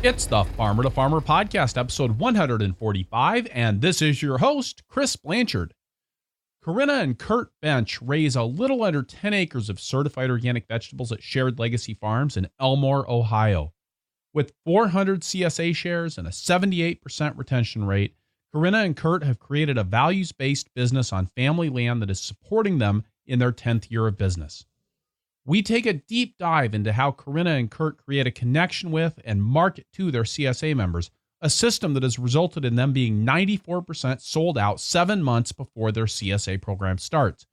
It's the Farmer to Farmer podcast, episode 145, and this is your host, Chris Blanchard. Corinna and Kurt Bench raise a little under 10 acres of certified organic vegetables at Shared Legacy Farms in Elmore, Ohio. With 400 CSA shares and a 78% retention rate, Corinna and Kurt have created a values-based business on family land that is supporting them in their 10th year of business. We take a deep dive into how Corinna and Kurt create a connection with and market to their CSA members, a system that has resulted in them being 94% sold out 7 months before their CSA program starts.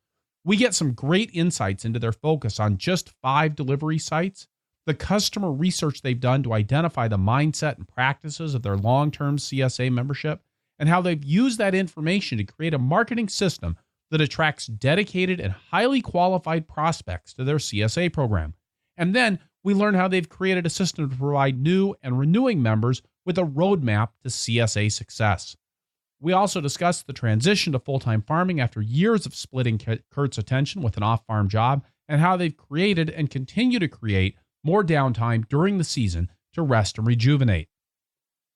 We get some great insights into their focus on just 5 delivery sites, the customer research they've done to identify the mindset and practices of their long-term CSA membership, and how they've used that information to create a marketing system that attracts dedicated and highly qualified prospects to their CSA program. And then we learn how they've created a system to provide new and renewing members with a roadmap to CSA success. We also discuss the transition to full-time farming after years of splitting Kurt's attention with an off-farm job, and how they've created and continue to create more downtime during the season to rest and rejuvenate.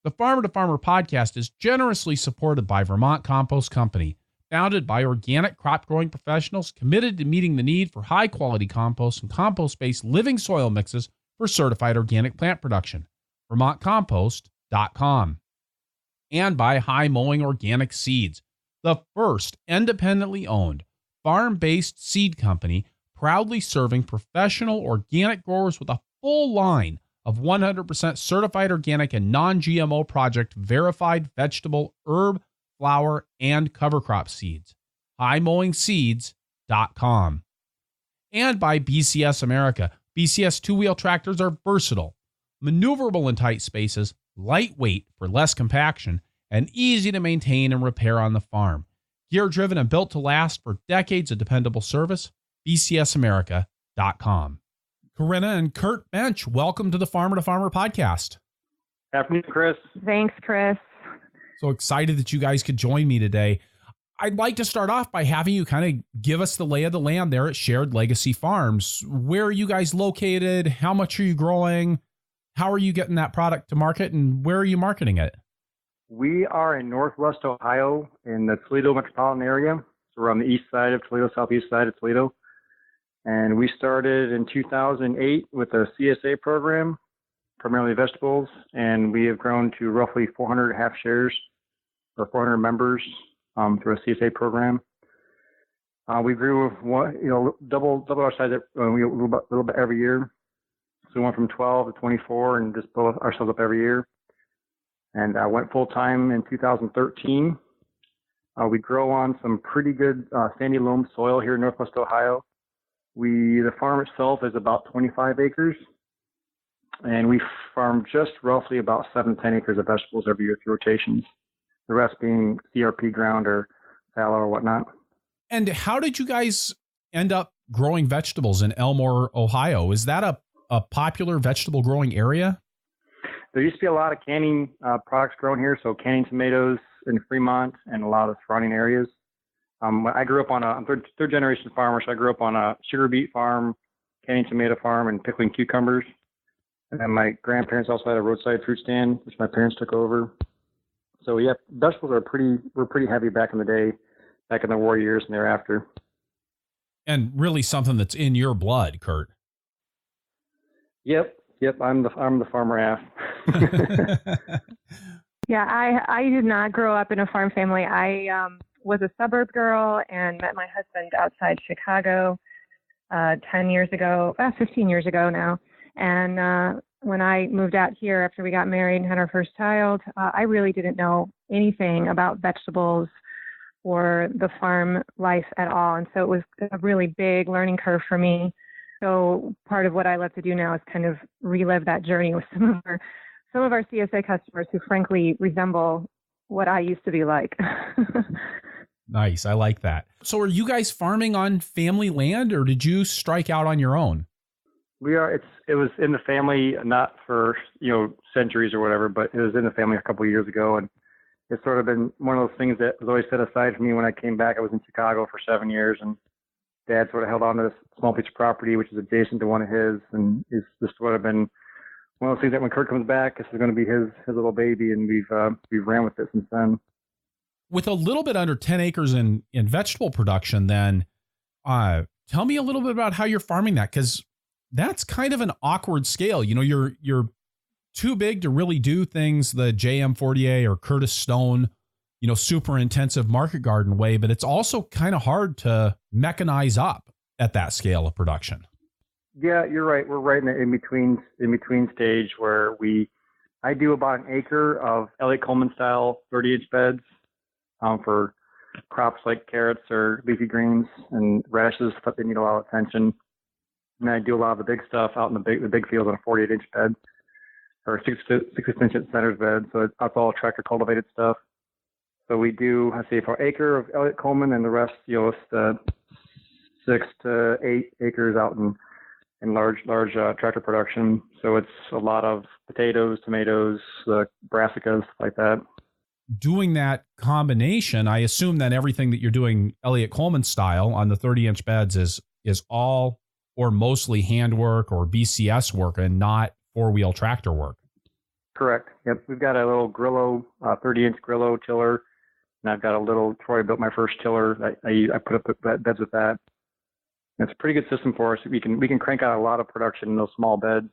The Farmer to Farmer podcast is generously supported by Vermont Compost Company, founded by organic crop growing professionals committed to meeting the need for high quality compost and compost-based living soil mixes for certified organic plant production. VermontCompost.com. And by High Mowing Organic Seeds, the first independently owned farm-based seed company proudly serving professional organic growers with a full line of 100% certified organic and non-GMO project verified vegetable, herb, flower, and cover crop seeds. HighMowingSeeds.com. And by BCS America. BCS two-wheel tractors are versatile, maneuverable in tight spaces, lightweight for less compaction, and easy to maintain and repair on the farm. Gear-driven and built to last for decades of dependable service. BCSAmerica.com. Corinna and Kurt Bench, welcome to the Farmer to Farmer podcast. Afternoon, Chris. Thanks, Chris. So excited that you guys could join me today. I'd like to start off by having you kind of give us the lay of the land there at Shared Legacy Farms. Where are you guys located? How much are you growing? How are you getting that product to market, and where are you marketing it? We are in Northwest Ohio in the Toledo metropolitan area. So we're on the east side of Toledo, southeast side of Toledo. And we started in 2008 with a CSA program, primarily vegetables, and we have grown to roughly 400 half shares or 400 members through a CSA program. We grew double our size a little bit every year. So we went from 12 to 24 and just built ourselves up every year. And I went full time in 2013. We grow on some pretty good sandy loam soil here in Northwest Ohio. The farm itself is about 25 acres. And we farm just roughly about 7 to 10 acres of vegetables every year through rotations, the rest being CRP ground or fallow or whatnot. And how did you guys end up growing vegetables in Elmore, Ohio? Is that a popular vegetable growing area? There used to be a lot of canning products grown here, so canning tomatoes in Fremont and a lot of surrounding areas. I grew up I'm third generation farmer, so I grew up on a sugar beet farm, canning tomato farm, and pickling cucumbers. And then my grandparents also had a roadside fruit stand, which my parents took over. So yeah, vegetables were pretty heavy back in the day, back in the war years and thereafter. And really something that's in your blood, Kurt. Yep. I'm the farmer half. Yeah, I did not grow up in a farm family. I was a suburb girl and met my husband outside Chicago 15 years ago now. And when I moved out here after we got married and had our first child, I really didn't know anything about vegetables or the farm life at all. And so it was a really big learning curve for me. So part of what I love to do now is kind of relive that journey with some of our CSA customers who frankly resemble what I used to be like. Nice. I like that. So are you guys farming on family land, or did you strike out on your own? We are. It was in the family, not for centuries or whatever, but it was in the family a couple of years ago, and it's sort of been one of those things that was always set aside for me. When I came back, I was in Chicago for 7 years, and Dad sort of held on to this small piece of property, which is adjacent to one of his, and it's just sort of been Well, it seems that when Kurt comes back, this is going to be his little baby, and we've ran with it since then. With a little bit under 10 acres in vegetable production, then tell me a little bit about how you're farming that, because that's kind of an awkward scale. You know, you're too big to really do things the JM Fortier or Curtis Stone, you know, super intensive market garden way, but it's also kind of hard to mechanize up at that scale of production. Yeah, you're right. We're right in the in between stage where I do about an acre of Elliott Coleman style 30-inch beds for crops like carrots or leafy greens and radishes, stuff that need a lot of attention. And I do a lot of the big stuff out in the big field on a 48-inch bed or 66-inch centers bed. So it's all tractor cultivated stuff. So we do, I say, for an acre of Elliott Coleman, and the rest, you know, it's 6 to 8 acres out in large tractor production. So it's a lot of potatoes, tomatoes, brassicas, stuff like that. Doing that combination, I assume that everything that you're doing Elliott Coleman style on the 30-inch beds is all or mostly handwork or BCS work and not four-wheel tractor work. Correct. Yep. We've got a little Grillo, 30-inch Grillo tiller, and I've got a little, Troy built my first tiller. I put up beds with that. It's a pretty good system for us. We can crank out a lot of production in those small beds,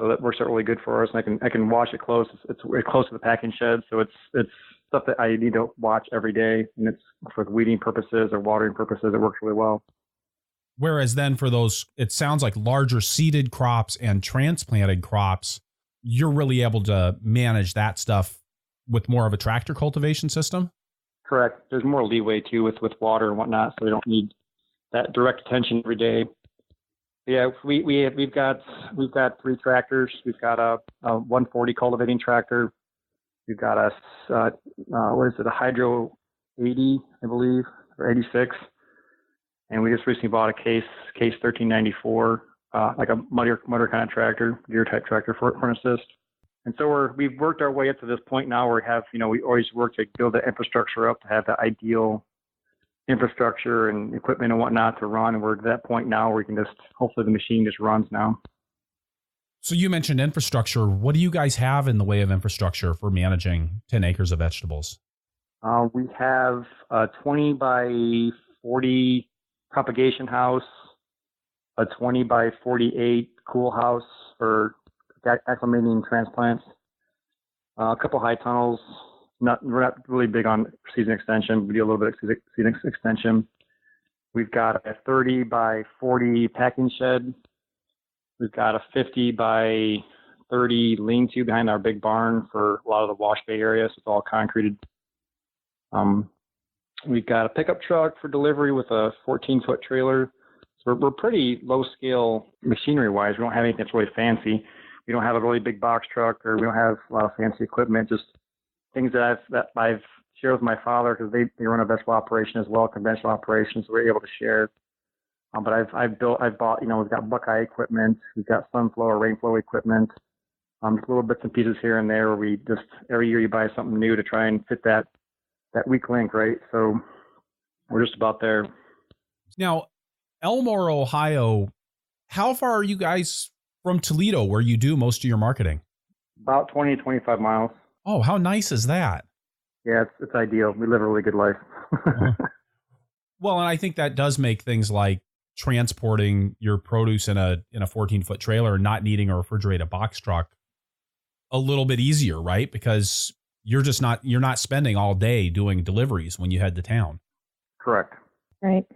so that works out really good for us. And I can wash it close. It's close to the packing shed, so it's stuff that I need to watch every day, and it's for weeding purposes or watering purposes. It works really well. Whereas then for those, it sounds like larger seeded crops and transplanted crops, you're really able to manage that stuff with more of a tractor cultivation system. Correct. There's more leeway too with water and whatnot, so we don't need that direct attention every day. Yeah, we've got 3 tractors. We've got a 140 cultivating tractor. We've got a Hydro 80, I believe, or 86, and we just recently bought a Case 1394, like a motor kind of tractor, gear type tractor for assist. And so we've worked our way up to this point now where we always work to build the infrastructure up to have the ideal infrastructure and equipment and whatnot to run. And we're at that point now where we can hopefully the machine just runs now. So you mentioned infrastructure. What do you guys have in the way of infrastructure for managing 10 acres of vegetables? We have a 20 by 40 propagation house, a 20 by 48 cool house for acclimating transplants, a couple high tunnels. We're not really big on season extension. We do a little bit of season extension. We've got a 30 by 40 packing shed. We've got a 50 by 30 lean-to behind our big barn for a lot of the wash bay area. So it's all concreted. We've got a pickup truck for delivery with a 14-foot trailer. So we're pretty low-scale machinery-wise. We don't have anything that's really fancy. We don't have a really big box truck, or we don't have a lot of fancy equipment, just things that I've shared with my father, because they run a vegetable operation as well, conventional operations, so we're able to share. But I've bought, we've got Buckeye equipment, we've got Sunflower, Rainflow equipment, just little bits and pieces here and there where we just, every year you buy something new to try and fit that weak link, right? So we're just about there. Now, Elmore, Ohio, how far are you guys from Toledo, where you do most of your marketing? About 20 to 25 miles. Oh, how nice is that? Yeah, it's ideal. We live a really good life. Well, and I think that does make things like transporting your produce in a 14-foot trailer and not needing a refrigerated box truck a little bit easier, right? Because you're not spending all day doing deliveries when you head to town. Correct. Right.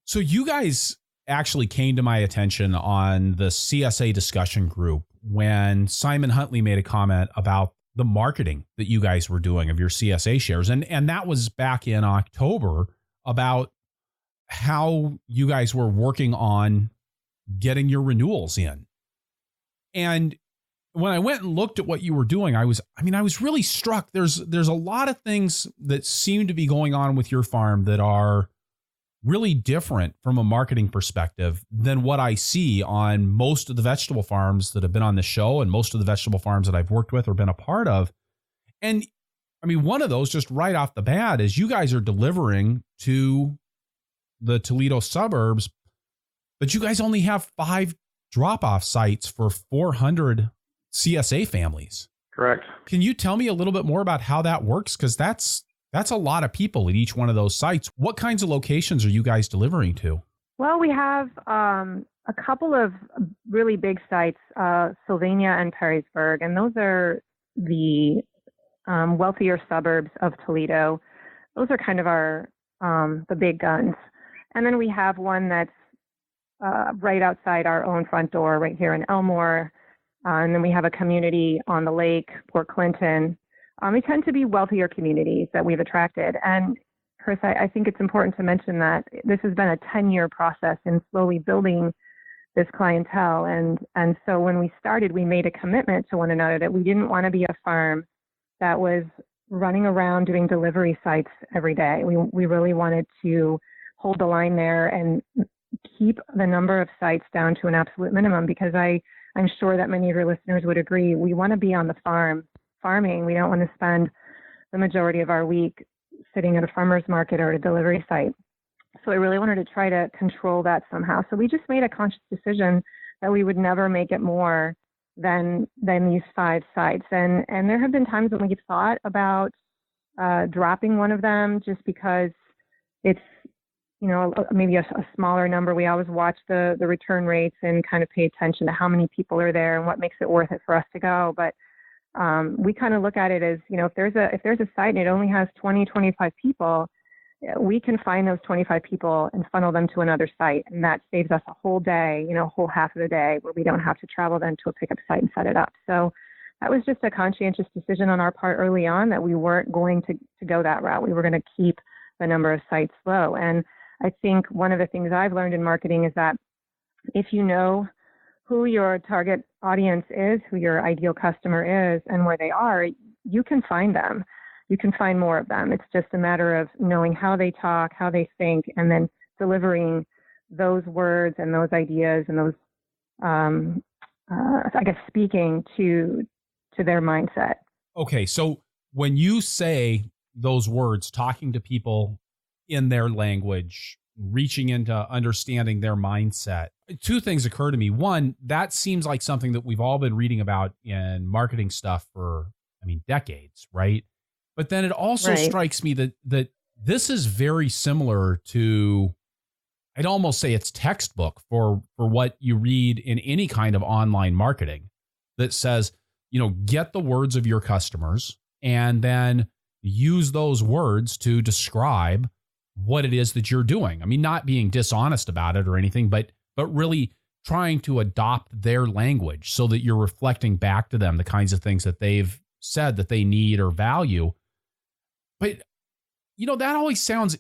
So you guys actually came to my attention on the CSA discussion group when Simon Huntley made a comment about the marketing that you guys were doing of your CSA shares. And that was back in October, about how you guys were working on getting your renewals in. And when I went and looked at what you were doing, I was really struck. There's a lot of things that seem to be going on with your farm that are really different from a marketing perspective than what I see on most of the vegetable farms that have been on the show and most of the vegetable farms that I've worked with or been a part of. And I mean, one of those just right off the bat is you guys are delivering to the Toledo suburbs, but you guys only have 5 drop-off sites for 400 CSA families. Correct. Can you tell me a little bit more about how that works? Because that's a lot of people at each one of those sites. What kinds of locations are you guys delivering to? Well, we have a couple of really big sites, Sylvania and Perrysburg, and those are the wealthier suburbs of Toledo. Those are kind of our the big guns. And then we have one that's right outside our own front door, right here in Elmore. And then we have a community on the lake, Port Clinton. They tend to be wealthier communities that we've attracted. And Chris, I think it's important to mention that this has been a 10-year process in slowly building this clientele. And so when we started, we made a commitment to one another that we didn't want to be a farm that was running around doing delivery sites every day. We really wanted to hold the line there and keep the number of sites down to an absolute minimum, because I'm sure that many of your listeners would agree. We want to be on the farm, farming. We don't want to spend the majority of our week sitting at a farmer's market or at a delivery site. So I really wanted to try to control that somehow. So we just made a conscious decision that we would never make it more than these 5 sites. And there have been times when we've thought about dropping one of them just because it's, maybe a smaller number. We always watch the return rates and kind of pay attention to how many people are there and what makes it worth it for us to go. But we kind of look at it as, if there's a site and it only has 20, 25 people, we can find those 25 people and funnel them to another site. And that saves us a whole day, a whole half of the day where we don't have to travel then to a pickup site and set it up. So that was just a conscientious decision on our part early on that we weren't going to go that route. We were going to keep the number of sites low. And I think one of the things I've learned in marketing is that if you know who your target audience is, who your ideal customer is, and where they are, you can find them. You can find more of them. It's just a matter of knowing how they talk, how they think, and then delivering those words and those ideas and those, speaking to their mindset. Okay, so when you say those words, talking to people in their language, reaching into understanding their mindset, 2 things occur to me. One, that seems like something that we've all been reading about in marketing stuff for, decades, right? But then it also strikes me that this is very similar to, I'd almost say it's textbook for what you read in any kind of online marketing that says, get the words of your customers and then use those words to describe what it is that you're doing. Not being dishonest about it or anything, but really trying to adopt their language so that you're reflecting back to them the kinds of things that they've said that they need or value. But, that always sounds,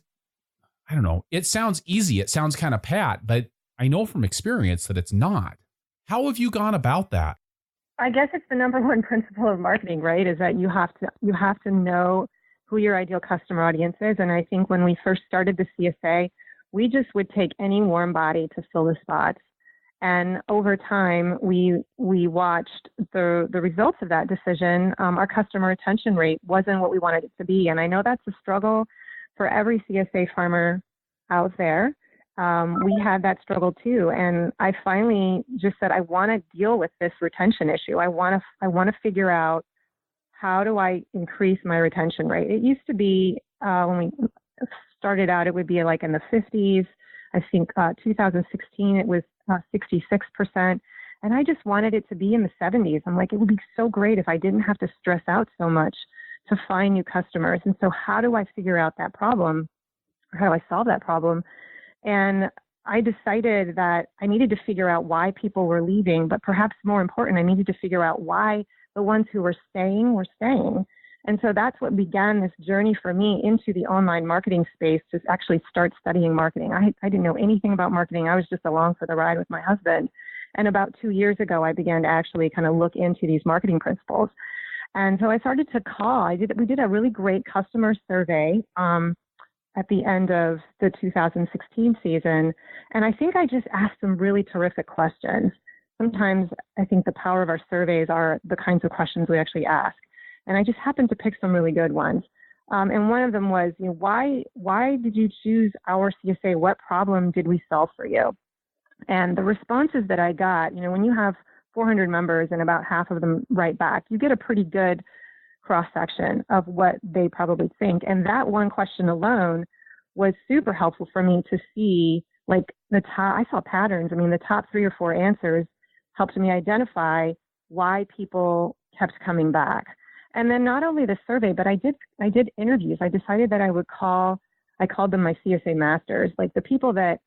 I don't know, it sounds easy. It sounds kind of pat, but I know from experience that it's not. How have you gone about that? I guess it's the number one principle of marketing, right? Is that you have to know who your ideal customer audience is. And I think when we first started the CSA, we just would take any warm body to fill the spots. And over time, we watched the results of that decision. Our customer retention rate wasn't what we wanted it to be. And I know that's a struggle for every CSA farmer out there. We had that struggle too. And I finally just said, I want to deal with this retention issue. I want to figure out, how do I increase my retention rate? It used to be, when we started out, it would be like in the 50s. I think 2016, it was 66%. And I just wanted it to be in the 70s. I'm like, it would be so great if I didn't have to stress out so much to find new customers. And so how do I figure out that problem? Or how do I solve that problem? And I decided that I needed to figure out why people were leaving, but perhaps more important, I needed to figure out why the ones who were staying were staying. And so that's what began this journey for me into the online marketing space, to actually start studying marketing. I didn't know anything about marketing. I was just along for the ride with my husband. And about 2 years ago, I began to actually kind of look into these marketing principles. And so I started to call. We did a really great customer survey at the end of the 2016 season. And I think I just asked some really terrific questions. Sometimes I think the power of our surveys are the kinds of questions we actually ask. And I just happened to pick some really good ones. And one of them was, why did you choose our CSA? What problem did we solve for you? And the responses that I got, when you have 400 members and about half of them write back, you get a pretty good cross-section of what they probably think. And that one question alone was super helpful for me to see, like I saw patterns. I mean, the top 3 or 4 answers helped me identify why people kept coming back. And then not only the survey, but I did interviews. I decided that I called them my CSA masters, like the people that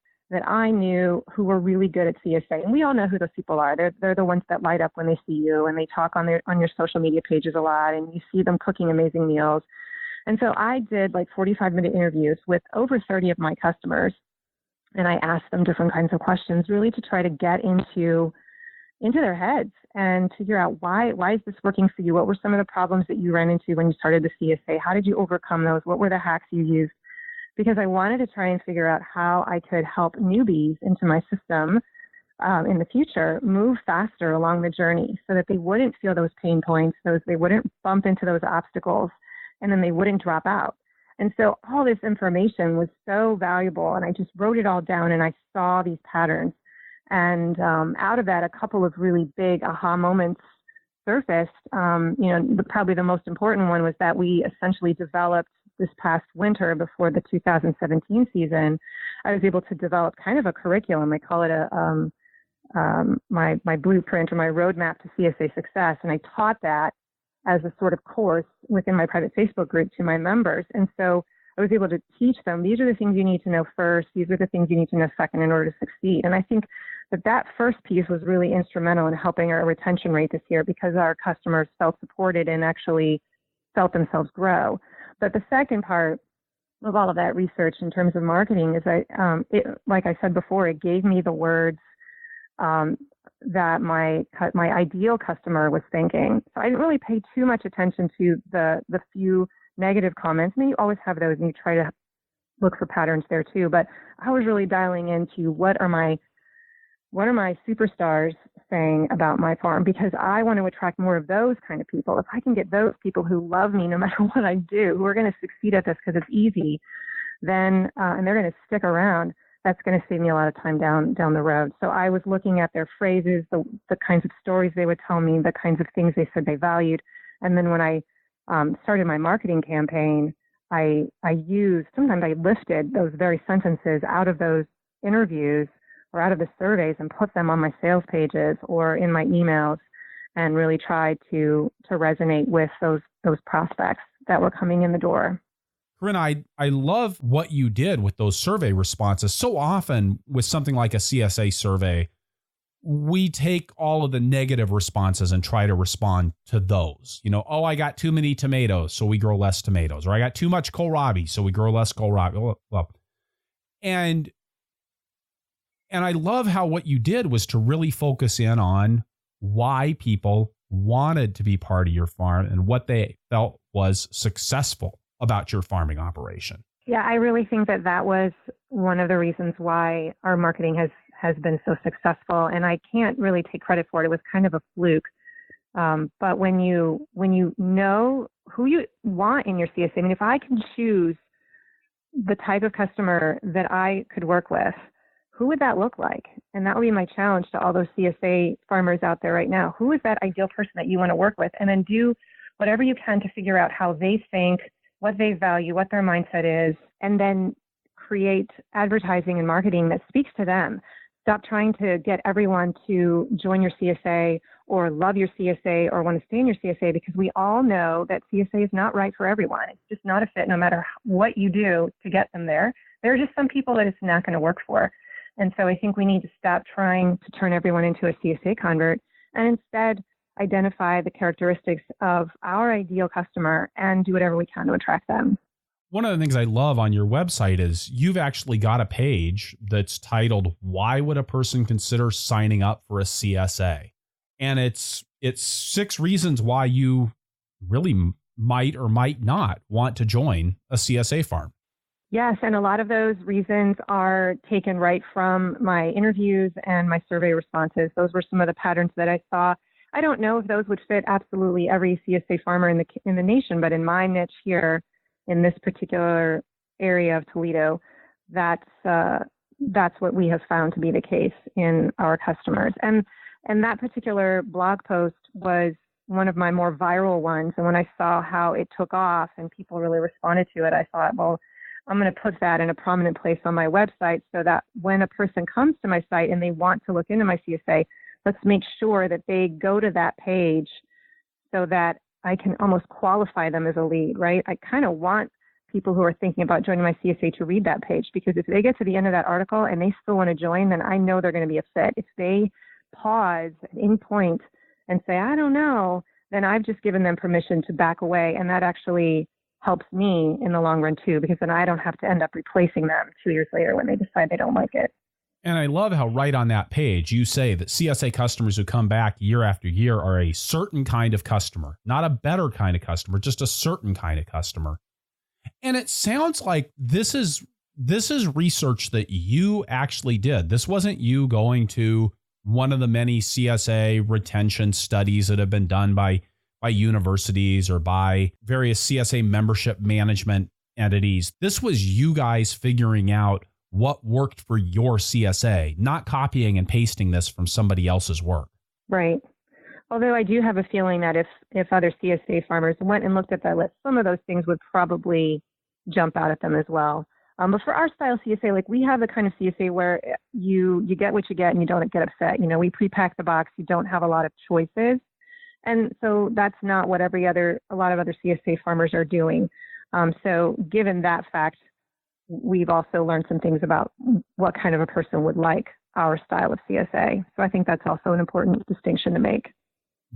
I knew who were really good at CSA. And we all know who those people are. They're the ones that light up when they see you, and they talk on your social media pages a lot, and you see them cooking amazing meals. And so I did like 45-minute interviews with over 30 of my customers, and I asked them different kinds of questions, really to try to get into their heads and figure out why is this working for you? What were some of the problems that you ran into when you started the CSA? How did you overcome those? What were the hacks you used? Because I wanted to try and figure out how I could help newbies into my system in the future move faster along the journey so that they wouldn't feel those pain points, they wouldn't bump into those obstacles, and then they wouldn't drop out. And so all this information was so valuable, and I just wrote it all down, and I saw these patterns. And out of that, a couple of really big aha moments surfaced. Probably the most important one was that we essentially developed this past winter before the 2017 season. I was able to develop kind of a curriculum. I call it my blueprint or my roadmap to CSA success. And I taught that as a sort of course within my private Facebook group to my members. And so I was able to teach them, these are the things you need to know first. These are the things you need to know second in order to succeed. And I think that first piece was really instrumental in helping our retention rate this year because our customers felt supported and actually felt themselves grow. But the second part of all of that research in terms of marketing is like I said before, it gave me the words that my ideal customer was thinking. So I didn't really pay too much attention to the few negative comments. I mean, you always have those and you try to look for patterns there too. But I was really dialing into what are my superstars saying about my farm, because I want to attract more of those kind of people. If I can get those people who love me no matter what I do, who are going to succeed at this because it's easy, then and they're going to stick around, that's going to save me a lot of time down the road. So I was looking at their phrases, the kinds of stories they would tell me, the kinds of things they said they valued. And then when I started my marketing campaign, sometimes I lifted those very sentences out of those interviews or out of the surveys and put them on my sales pages or in my emails and really tried to resonate with those prospects that were coming in the door. Corinna, I love what you did with those survey responses. So often with something like a CSA survey, we take all of the negative responses and try to respond to those. I got too many tomatoes, so we grow less tomatoes. Or I got too much kohlrabi, so we grow less kohlrabi. And I love how what you did was to really focus in on why people wanted to be part of your farm and what they felt was successful about your farming operation. Yeah, I really think that was one of the reasons why our marketing has been so successful. And I can't really take credit for it. It was kind of a fluke. But when you know who you want in your CSA, I mean, if I can choose the type of customer that I could work with, who would that look like? And that would be my challenge to all those CSA farmers out there right now. Who is that ideal person that you want to work with? And then do whatever you can to figure out how they think, what they value, what their mindset is, and then create advertising and marketing that speaks to them. Stop trying to get everyone to join your CSA or love your CSA or want to stay in your CSA, because we all know that CSA is not right for everyone. It's just not a fit no matter what you do to get them there. There are just some people that it's not going to work for. And so I think we need to stop trying to turn everyone into a CSA convert and instead identify the characteristics of our ideal customer and do whatever we can to attract them. One of the things I love on your website is you've actually got a page that's titled, "Why Would a Person Consider Signing Up for a CSA?" And it's 6 reasons why you really might or might not want to join a CSA farm. Yes, and a lot of those reasons are taken right from my interviews and my survey responses. Those were some of the patterns that I saw. I don't know if those would fit absolutely every CSA farmer in the nation, but in my niche here, in this particular area of Toledo, that's that's what we have found to be the case in our customers. And that particular blog post was one of my more viral ones. And when I saw how it took off and people really responded to it, I thought, well, I'm going to put that in a prominent place on my website so that when a person comes to my site and they want to look into my CSA, let's make sure that they go to that page so that I can almost qualify them as a lead, right? I kind of want people who are thinking about joining my CSA to read that page, because if they get to the end of that article and they still want to join, then I know they're going to be a fit. If they pause at any point and say, I don't know, then I've just given them permission to back away. And that actually helps me in the long run too, because then I don't have to end up replacing them 2 years later when they decide they don't like it. And I love how right on that page you say that CSA customers who come back year after year are a certain kind of customer, not a better kind of customer, just a certain kind of customer. And it sounds like this is research that you actually did. This wasn't you going to one of the many CSA retention studies that have been done by universities or by various CSA membership management entities. This was you guys figuring out what worked for your CSA, not copying and pasting this from somebody else's work. Right. Although I do have a feeling that if other CSA farmers went and looked at that list, some of those things would probably jump out at them as well. But for our style CSA, like we have the kind of CSA where you get what you get and you don't get upset. You know, we pre-pack the box. You don't have a lot of choices. And so that's not what a lot of other CSA farmers are doing. So given that fact, we've also learned some things about what kind of a person would like our style of CSA. So I think that's also an important distinction to make.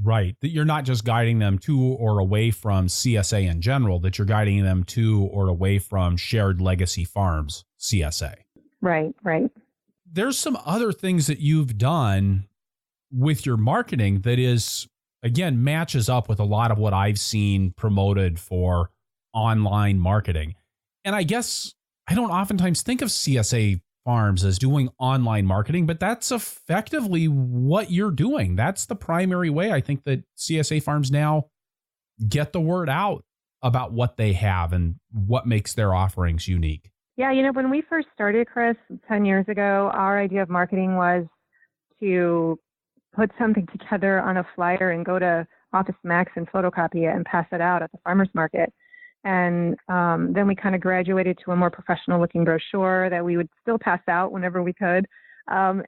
Right. That you're not just guiding them to or away from CSA in general, that you're guiding them to or away from shared legacy farms CSA. Right, right. There's some other things that you've done with your marketing that is, again, matches up with a lot of what I've seen promoted for online marketing. And I guess I don't oftentimes think of CSA farms as doing online marketing, but that's effectively what you're doing. That's the primary way I think that CSA farms now get the word out about what they have and what makes their offerings unique. Yeah, you know, when we first started, Chris, 10 years ago, our idea of marketing was to put something together on a flyer and go to Office Max and photocopy it and pass it out at the farmer's market. And then we kind of graduated to a more professional looking brochure that we would still pass out whenever we could. And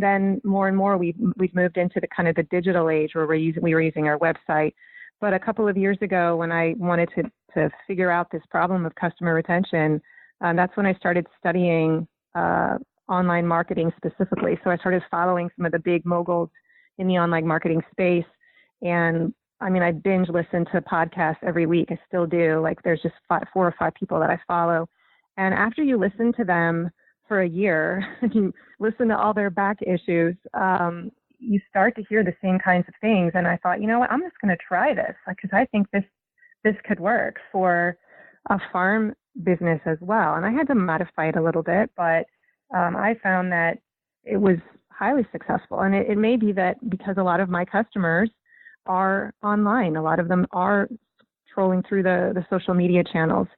then more and more we've moved into the kind of the digital age where we were using our website. But a couple of years ago, when I wanted to figure out this problem of customer retention, that's when I started studying online marketing specifically. So I started following some of the big moguls in the online marketing space. And I mean, I binge listen to podcasts every week. I still do. Like there's just 4 or 5 people that I follow. And after you listen to them for a year, you listen to all their back issues, you start to hear the same kinds of things. And I thought, you know what, I'm just going to try this because I think this could work for a farm business as well. And I had to modify it a little bit, but I found that it was highly successful. And it may be that because a lot of my customers are online. A lot of them are trolling through the social media channels.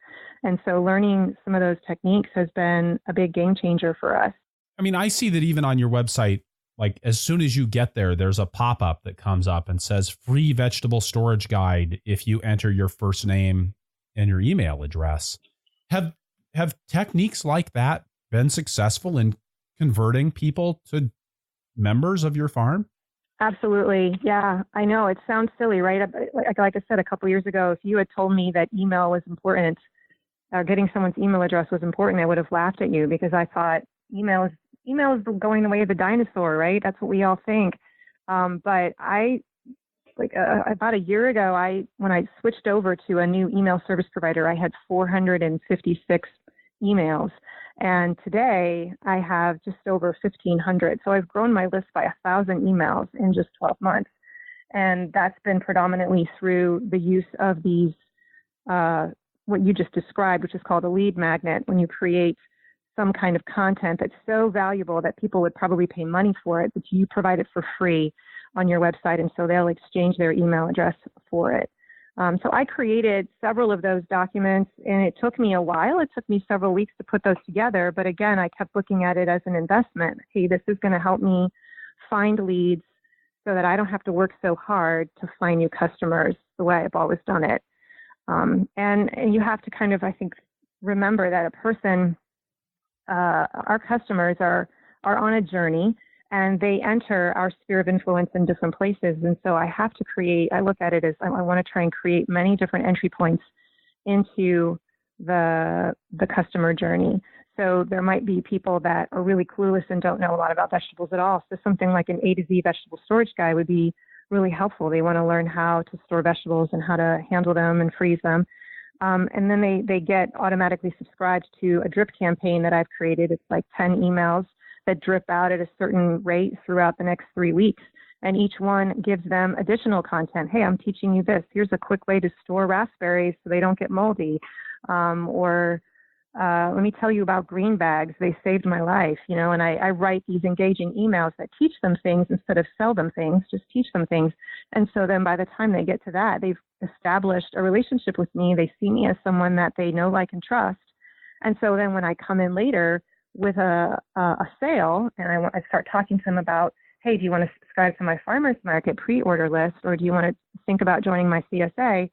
And so learning some of those techniques has been a big game changer for us. I mean, I see that even on your website, like as soon as you get there, there's a pop-up that comes up and says free vegetable storage guide if you enter your first name and your email address. Have techniques like that been successful in converting people to members of your farm? Absolutely. Yeah, I know. It sounds silly, right? Like I said, a couple of years ago, if you had told me that email was important, or getting someone's email address was important, I would have laughed at you because I thought email is going the way of the dinosaur, right? That's what we all think. But about a year ago, when I switched over to a new email service provider, I had 456 emails. And today I have just over 1,500. So I've grown my list by 1,000 emails in just 12 months. And that's been predominantly through the use of these, what you just described, which is called a lead magnet. When you create some kind of content that's so valuable that people would probably pay money for it, but you provide it for free on your website. And so they'll exchange their email address for it. So I created several of those documents, and it took me a while. It took me several weeks to put those together. But again, I kept looking at it as an investment. Hey, this is going to help me find leads so that I don't have to work so hard to find new customers the way I've always done it. And you have to kind of, I think, remember that a person, our customers are on a journey, and they enter our sphere of influence in different places. And so I have to I look at it as I want to try and create many different entry points into the customer journey. So there might be people that are really clueless and don't know a lot about vegetables at all. So something like an A to Z vegetable storage guide would be really helpful. They want to learn how to store vegetables and how to handle them and freeze them. And then they get automatically subscribed to a drip campaign that I've created. It's like 10 emails that drip out at a certain rate throughout the next 3 weeks. And each one gives them additional content. Hey, I'm teaching you this. Here's a quick way to store raspberries so they don't get moldy. Let me tell you about green bags. They saved my life, and I write these engaging emails that teach them things instead of sell them things, just teach them things. And so then by the time they get to that, they've established a relationship with me. They see me as someone that they know, like, and trust. And so then when I come in later with a sale and I start talking to them about, hey, do you want to subscribe to my farmer's market pre-order list, or do you want to think about joining my CSA?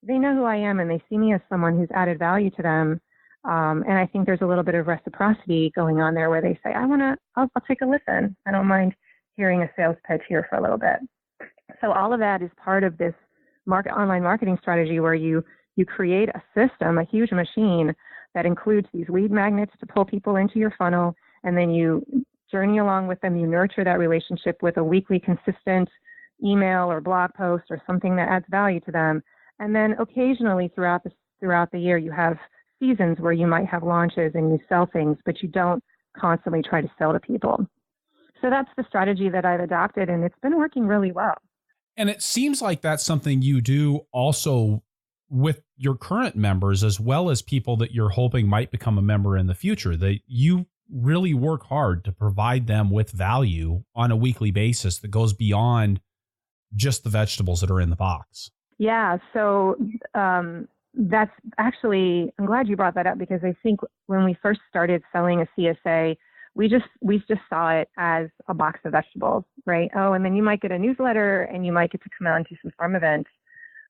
They know who I am, and they see me as someone who's added value to them. And I think there's a little bit of reciprocity going on there where they say, I'll take a listen. I don't mind hearing a sales pitch here for a little bit. So all of that is part of this online marketing strategy where you create a system, a huge machine that includes these lead magnets to pull people into your funnel. And then you journey along with them. You nurture that relationship with a weekly consistent email or blog post or something that adds value to them. And then occasionally throughout the year, you have seasons where you might have launches and you sell things, but you don't constantly try to sell to people. So that's the strategy that I've adopted, and it's been working really well. And it seems like that's something you do also with your current members, as well as people that you're hoping might become a member in the future, that you really work hard to provide them with value on a weekly basis that goes beyond just the vegetables that are in the box. Yeah. So, that's actually, I'm glad you brought that up, because I think when we first started selling a CSA, we just saw it as a box of vegetables, right? Oh, and then you might get a newsletter and you might get to come out and do some farm events.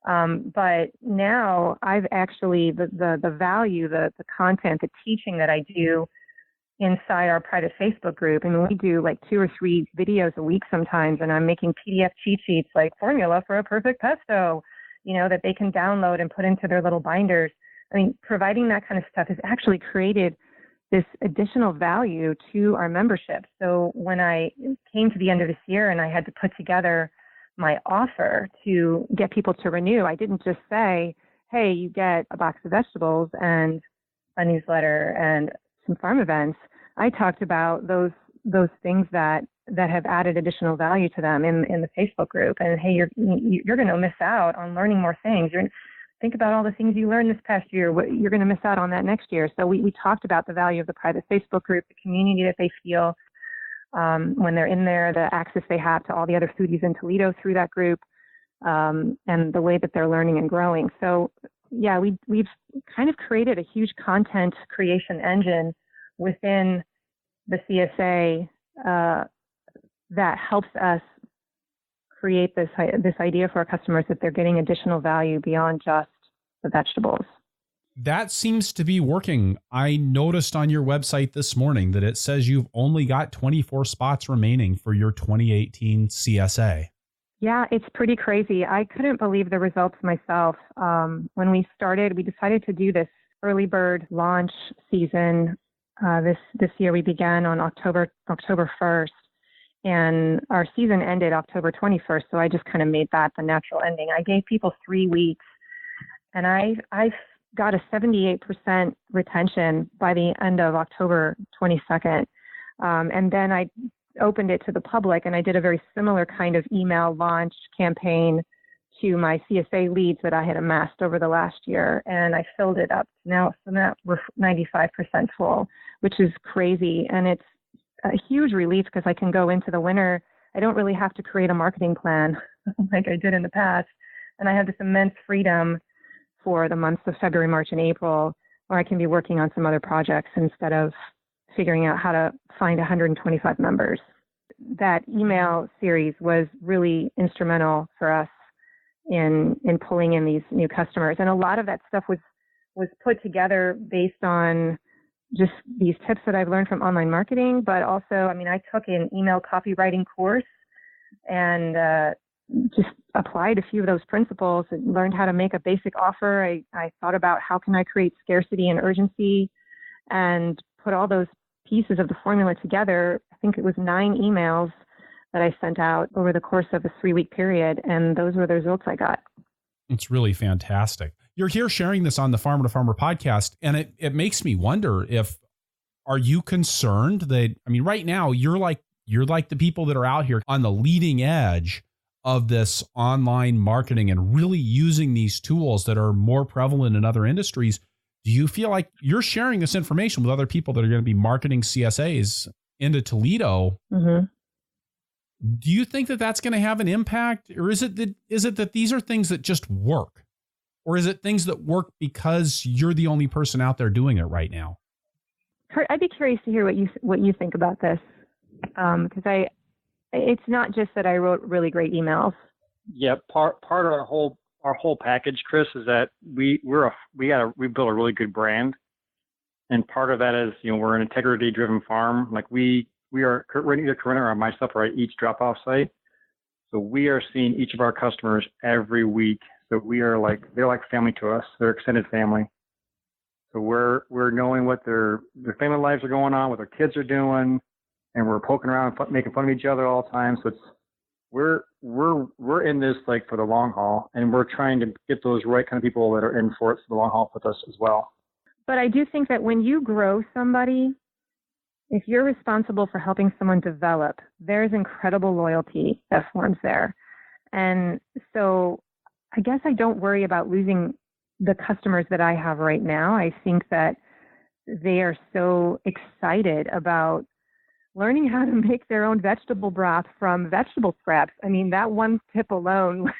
But now I've actually, the value, the content, the teaching that I do inside our private Facebook group, I mean, we do like 2 or 3 videos a week sometimes, and I'm making PDF cheat sheets like formula for a perfect pesto, that they can download and put into their little binders. I mean, providing that kind of stuff has actually created this additional value to our membership. So when I came to the end of this year and I had to put together my offer to get people to renew, I didn't just say, hey, you get a box of vegetables and a newsletter and some farm events. I talked about those things that have added additional value to them in the Facebook group. And hey, you're going to miss out on learning more things. Think about all the things you learned this past year. You're going to miss out on that next year. So we talked about the value of the private Facebook group, the community that they feel when they're in there, the access they have to all the other foodies in Toledo through that group, and the way that they're learning and growing. So yeah, we've kind of created a huge content creation engine within the CSA that helps us create this idea for our customers that they're getting additional value beyond just the vegetables. That seems to be working. I noticed on your website this morning that it says you've only got 24 spots remaining for your 2018 CSA. Yeah, it's pretty crazy. I couldn't believe the results myself. When we started, we decided to do this early bird launch season. This year we began on October 1st. And our season ended October 21st, so I just kind of made that the natural ending. I gave people 3 weeks, and I've got a 78% retention by the end of October 22nd. And then I opened it to the public, and I did a very similar kind of email launch campaign to my CSA leads that I had amassed over the last year, and I filled it up. So now we're 95% full, which is crazy, and it's a huge relief because I can go into the winter. I don't really have to create a marketing plan like I did in the past. And I have this immense freedom for the months of February, March, and April, where I can be working on some other projects instead of figuring out how to find 125 members. That email series was really instrumental for us in pulling in these new customers. And a lot of that stuff was put together based on just these tips that I've learned from online marketing, but also, I mean, I took an email copywriting course and just applied a few of those principles and learned how to make a basic offer. I thought about how can I create scarcity and urgency and put all those pieces of the formula together. I think it was 9 emails that I sent out over the course of a 3-week period, and those were the results I got. It's really fantastic. You're here sharing this on the Farmer to Farmer podcast, and it makes me wonder are you concerned that, I mean, right now you're like the people that are out here on the leading edge of this online marketing and really using these tools that are more prevalent in other industries. Do you feel like you're sharing this information with other people that are going to be marketing CSAs into Toledo? Mm-hmm. Do you think that that's going to have an impact, or is it that these are things that just work, or is it things that work because you're the only person out there doing it right now? Kurt, I'd be curious to hear what you think about this, because it's not just that I wrote really great emails. Yeah, part of our whole package, Chris, is that we built a really good brand, and part of that is we're an integrity driven farm. Like we are, either Corinna or myself are at each drop off site, so we are seeing each of our customers every week. So they're like family to us. They're extended family. So we're knowing what their family lives are going on, what their kids are doing, and we're poking around and making fun of each other all the time. So we're in this like for the long haul, and we're trying to get those right kind of people that are in for it for the long haul with us as well. But I do think that when you grow somebody, if you're responsible for helping someone develop, there's incredible loyalty that forms there. And so I guess I don't worry about losing the customers that I have right now. I think that they are so excited about learning how to make their own vegetable broth from vegetable scraps. I mean, that one tip alone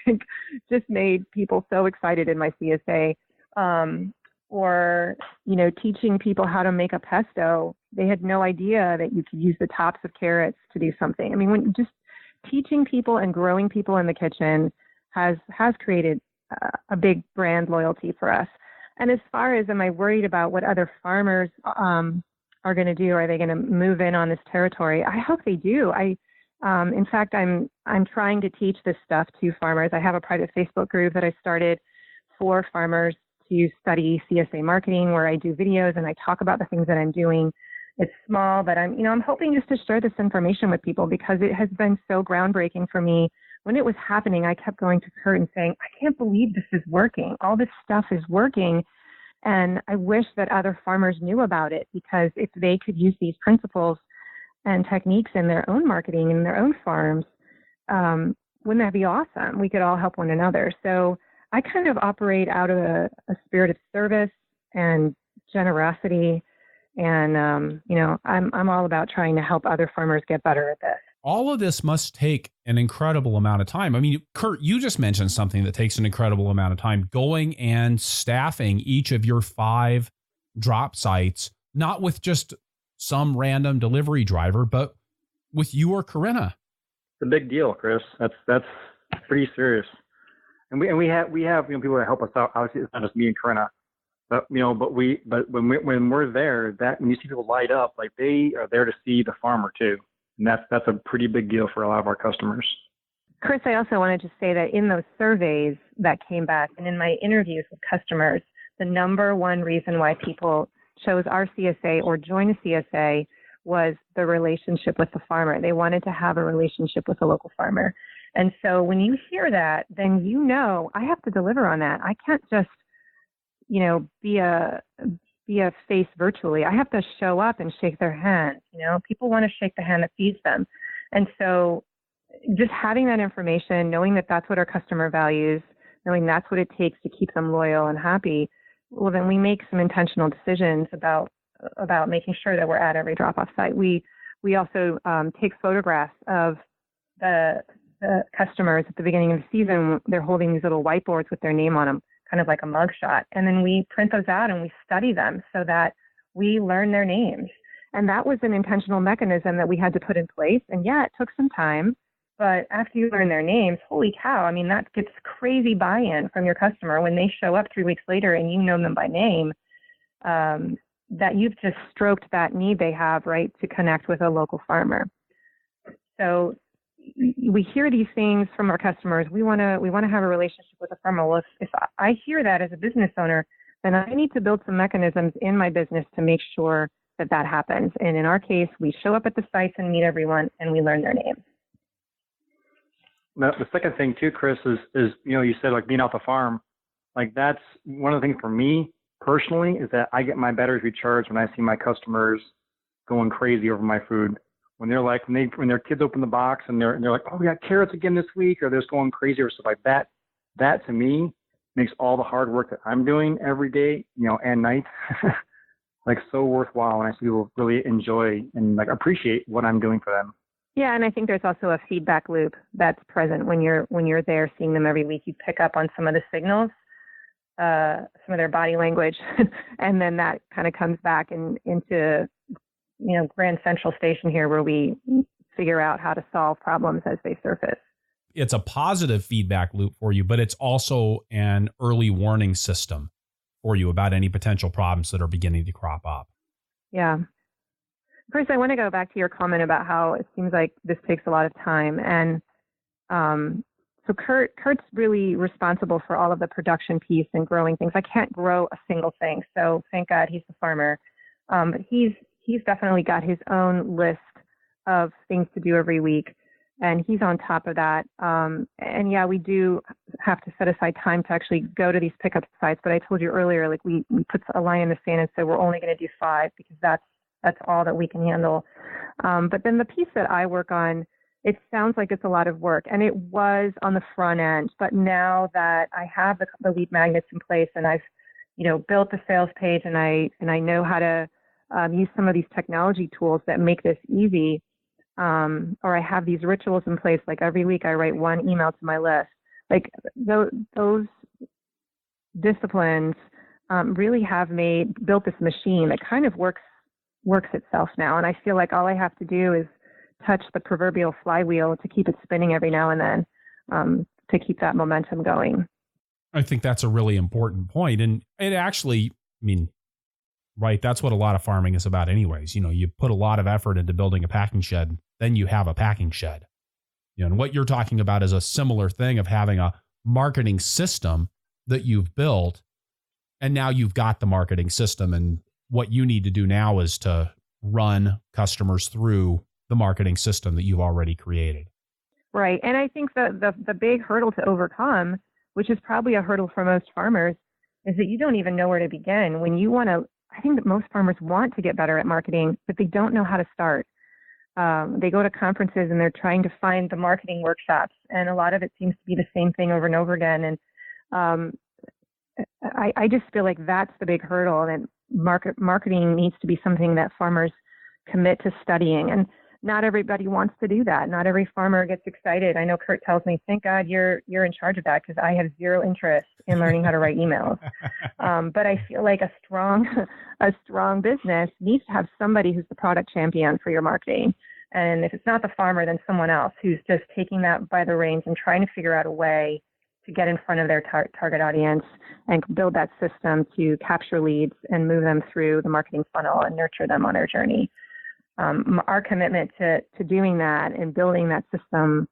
just made people so excited in my CSA. Or, teaching people how to make a pesto. They had no idea that you could use the tops of carrots to do something. I mean, when just teaching people and growing people in the kitchen has created a big brand loyalty for us. And as far as, am I worried about what other farmers are going to do? Are they going to move in on this territory? I hope they do. In fact, I'm trying to teach this stuff to farmers. I have a private Facebook group that I started for farmers to study CSA marketing, where I do videos and I talk about the things that I'm doing. It's small, but I'm hoping just to share this information with people because it has been so groundbreaking for me. When it was happening, I kept going to Kurt and saying, I can't believe this is working. All this stuff is working. And I wish that other farmers knew about it, because if they could use these principles and techniques in their own marketing, in their own farms, wouldn't that be awesome? We could all help one another. So I kind of operate out of a spirit of service and generosity. And, I'm all about trying to help other farmers get better at this. All of this must take an incredible amount of time. I mean, Kurt, you just mentioned something that takes an incredible amount of time, going and staffing each of your 5 drop sites, not with just some random delivery driver, but with you or Corinna. It's a big deal, Chris. That's pretty serious. And we have people that help us out. Obviously, it's not just me and Corinna, but when we're there, that when you see people light up, like they are there to see the farmer too, and that's a pretty big deal for a lot of our customers. Chris, I also wanted to say that in those surveys that came back, and in my interviews with customers, the number one reason why people chose our CSA or joined a CSA was the relationship with the farmer. They wanted to have a relationship with a local farmer. And so when you hear that, then I have to deliver on that. I can't just, be a face virtually. I have to show up and shake their hand. People want to shake the hand that feeds them. And so just having that information, knowing that that's what our customer values, knowing that's what it takes to keep them loyal and happy, well, then we make some intentional decisions about making sure that we're at every drop-off site. We also take photographs of the the customers at the beginning of the season, they're holding these little whiteboards with their name on them, kind of like a mugshot. And then we print those out and we study them so that we learn their names. And that was an intentional mechanism that we had to put in place. And yeah, it took some time, but after you learn their names, holy cow, I mean, that gets crazy buy-in from your customer when they show up 3 weeks later and you know them by name, that you've just stroked that need they have, right, to connect with a local farmer. So we hear these things from our customers. We want to have a relationship with a farmer. Well, if I hear that as a business owner, then I need to build some mechanisms in my business to make sure that happens. And in our case, we show up at the sites and meet everyone, and we learn their names. Now, the second thing too, Chris, is you said like being off the farm, like that's one of the things for me personally is that I get my batteries recharged when I see my customers going crazy over my food. When they're like, when their kids open the box and they're like, oh, we got carrots again this week, or they're just going crazy or stuff like that. That to me makes all the hard work that I'm doing every day, and night, like so worthwhile. And I see people really enjoy and like appreciate what I'm doing for them. Yeah, and I think there's also a feedback loop that's present when you're there seeing them every week. You pick up on some of the signals, some of their body language, and then that kind of comes back into Grand Central Station here, where we figure out how to solve problems as they surface. It's a positive feedback loop for you, but it's also an early warning system for you about any potential problems that are beginning to crop up. Yeah. First, I want to go back to your comment about how it seems like this takes a lot of time. And so Kurt's really responsible for all of the production piece and growing things. I can't grow a single thing, so thank God he's the farmer. But he's definitely got his own list of things to do every week, and he's on top of that. And yeah, we do have to set aside time to actually go to these pickup sites. But I told you earlier, like we put a line in the sand and said we're only going to do 5 because that's all that we can handle. But then the piece that I work on, it sounds like it's a lot of work, and it was on the front end. But now that I have the lead magnets in place, and I've built the sales page, and I know how to use some of these technology tools that make this easy, or I have these rituals in place. Like every week I write one email to my list. Like those disciplines really have built this machine that kind of works itself now. And I feel like all I have to do is touch the proverbial flywheel to keep it spinning every now and then, to keep that momentum going. I think that's a really important point. And it actually, right, that's what a lot of farming is about anyways. You put a lot of effort into building a packing shed, then you have a packing shed. And what you're talking about is a similar thing of having a marketing system that you've built, and now you've got the marketing system, and what you need to do now is to run customers through the marketing system that you've already created. Right. And I think the big hurdle to overcome, which is probably a hurdle for most farmers, is that you don't even know where to begin. When you want to, I think that most farmers want to get better at marketing, but they don't know how to start. They go to conferences and they're trying to find the marketing workshops, and a lot of it seems to be the same thing over and over again. And I just feel like that's the big hurdle, and marketing needs to be something that farmers commit to studying. And not everybody wants to do that. Not every farmer gets excited. I know Kurt tells me, thank God you're in charge of that, because I have zero interest in learning how to write emails. But I feel like a strong business needs to have somebody who's the product champion for your marketing. And if it's not the farmer, then someone else who's just taking that by the reins and trying to figure out a way to get in front of their target audience and build that system to capture leads and move them through the marketing funnel and nurture them on their journey. Our commitment to doing that and building that system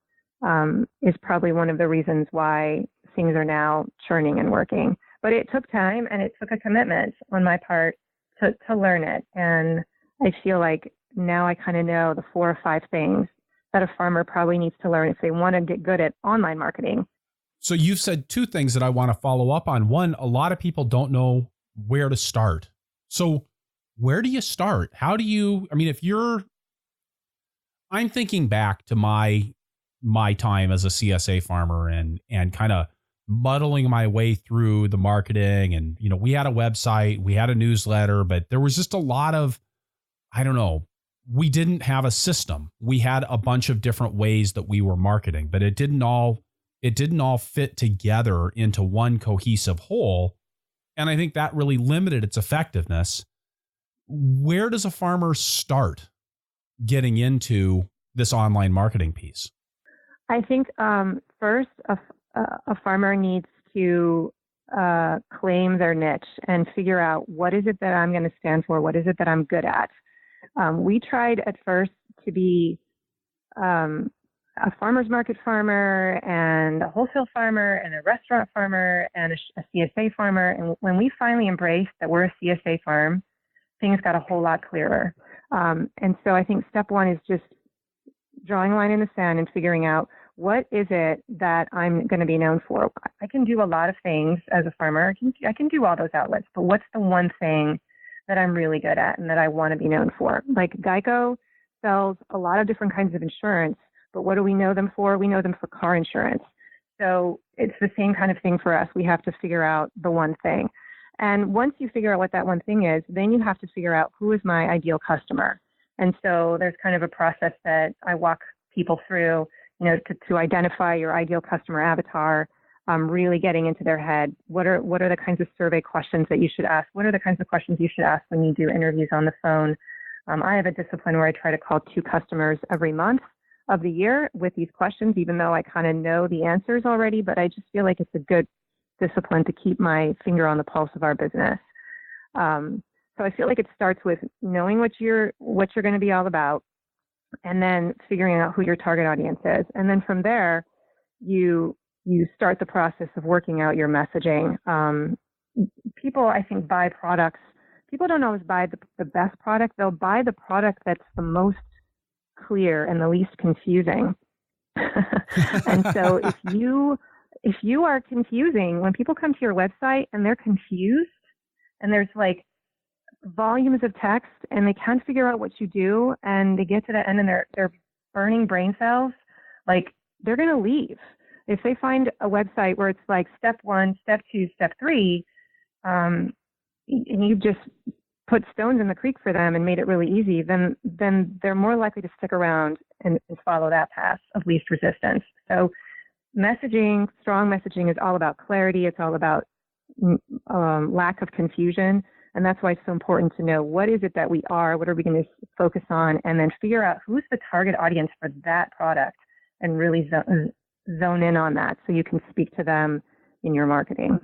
is probably one of the reasons why things are now churning and working. But it took time, and it took a commitment on my part to learn it. And I feel like now I kind of know the 4 or 5 things that a farmer probably needs to learn if they want to get good at online marketing. So you've said 2 things that I want to follow up on. One, a lot of people don't know where to start. So where do you start? How do you, I'm thinking back to my time as a CSA farmer and kind of muddling my way through the marketing. And, we had a website, we had a newsletter, but there was just a lot of, we didn't have a system. We had a bunch of different ways that we were marketing, but it didn't all fit together into one cohesive whole. And I think that really limited its effectiveness. Where does a farmer start getting into this online marketing piece? I think first, a farmer needs to claim their niche and figure out, what is it that I'm going to stand for? What is it that I'm good at? We tried at first to be a farmer's market farmer and a wholesale farmer and a restaurant farmer and a CSA farmer. And when we finally embraced that we're a CSA farm, things got a whole lot clearer. And so I think step one is just drawing a line in the sand and figuring out, what is it that I'm going to be known for? I can do a lot of things as a farmer. I can do all those outlets, but what's the one thing that I'm really good at and that I want to be known for? Like Geico sells a lot of different kinds of insurance, but what do we know them for? We know them for car insurance. So it's the same kind of thing for us. We have to figure out the one thing. And once you figure out what that one thing is, then you have to figure out, who is my ideal customer? And so there's kind of a process that I walk people through, to identify your ideal customer avatar, really getting into their head. What are the kinds of survey questions that you should ask? What are the kinds of questions you should ask when you do interviews on the phone? I have a discipline where I try to call 2 customers every month of the year with these questions, even though I kind of know the answers already, but I just feel like it's a good discipline to keep my finger on the pulse of our business. So I feel like it starts with knowing what you're going to be all about, and then figuring out who your target audience is. And then from there, you start the process of working out your messaging. People, I think, buy products. People don't always buy the best product. They'll buy the product that's the most clear and the least confusing. And so if you are confusing, when people come to your website and they're confused and there's like volumes of text and they can't figure out what you do, and they get to the end and they're burning brain cells, like, they're going to leave. If they find a website where it's like step 1, step 2, step 3, and you've just put stones in the creek for them and made it really easy, then they're more likely to stick around and follow that path of least resistance. So messaging, strong messaging, is all about clarity. It's all about lack of confusion. And that's why it's so important to know, what is it that we are, what are we going to focus on, and then figure out who's the target audience for that product and really zone in on that so you can speak to them in your marketing.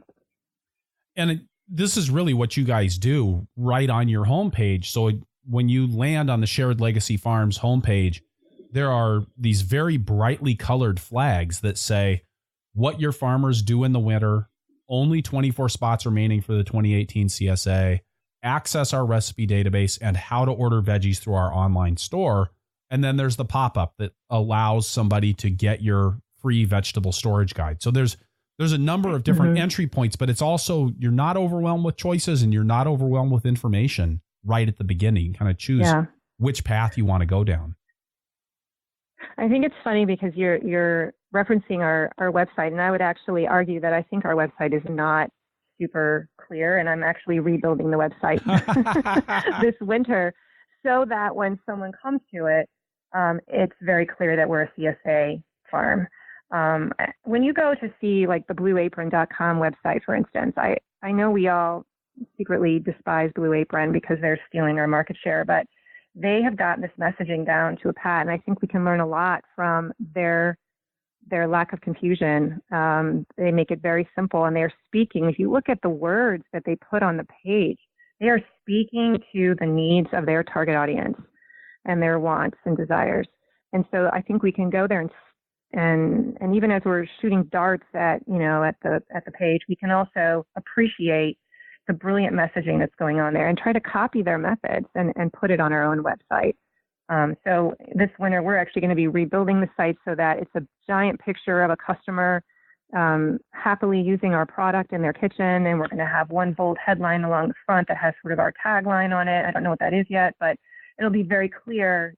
And this is really what you guys do right on your homepage. So when you land on the Shared Legacy Farms homepage, there are these very brightly colored flags that say what your farmers do in the winter, only 24 spots remaining for the 2018 CSA, access our recipe database, and how to order veggies through our online store. And then there's the pop-up that allows somebody to get your free vegetable storage guide. So there's a number of different entry points, but it's also, you're not overwhelmed with choices and you're not overwhelmed with information right at the beginning. You kind of choose which path you want to go down. I think it's funny because you're referencing our website, and I would actually argue that I think our website is not super clear, and I'm actually rebuilding the website this winter so that when someone comes to it, it's very clear that we're a CSA farm. When you go to see like the blueapron.com website, for instance, I know we all secretly despise Blue Apron because they're stealing our market share, but they have gotten this messaging down to a pat, and I think we can learn a lot from their lack of confusion. They make it very simple, and they're speaking. If you look at the words that they put on the page, they are speaking to the needs of their target audience and their wants and desires. And so I think we can go there and even as we're shooting darts at the page, we can also appreciate the brilliant messaging that's going on there and try to copy their methods and put it on our own website. So this winter, we're actually going to be rebuilding the site so that it's a giant picture of a customer happily using our product in their kitchen. And we're going to have one bold headline along the front that has sort of our tagline on it. I don't know what that is yet, but it'll be very clear,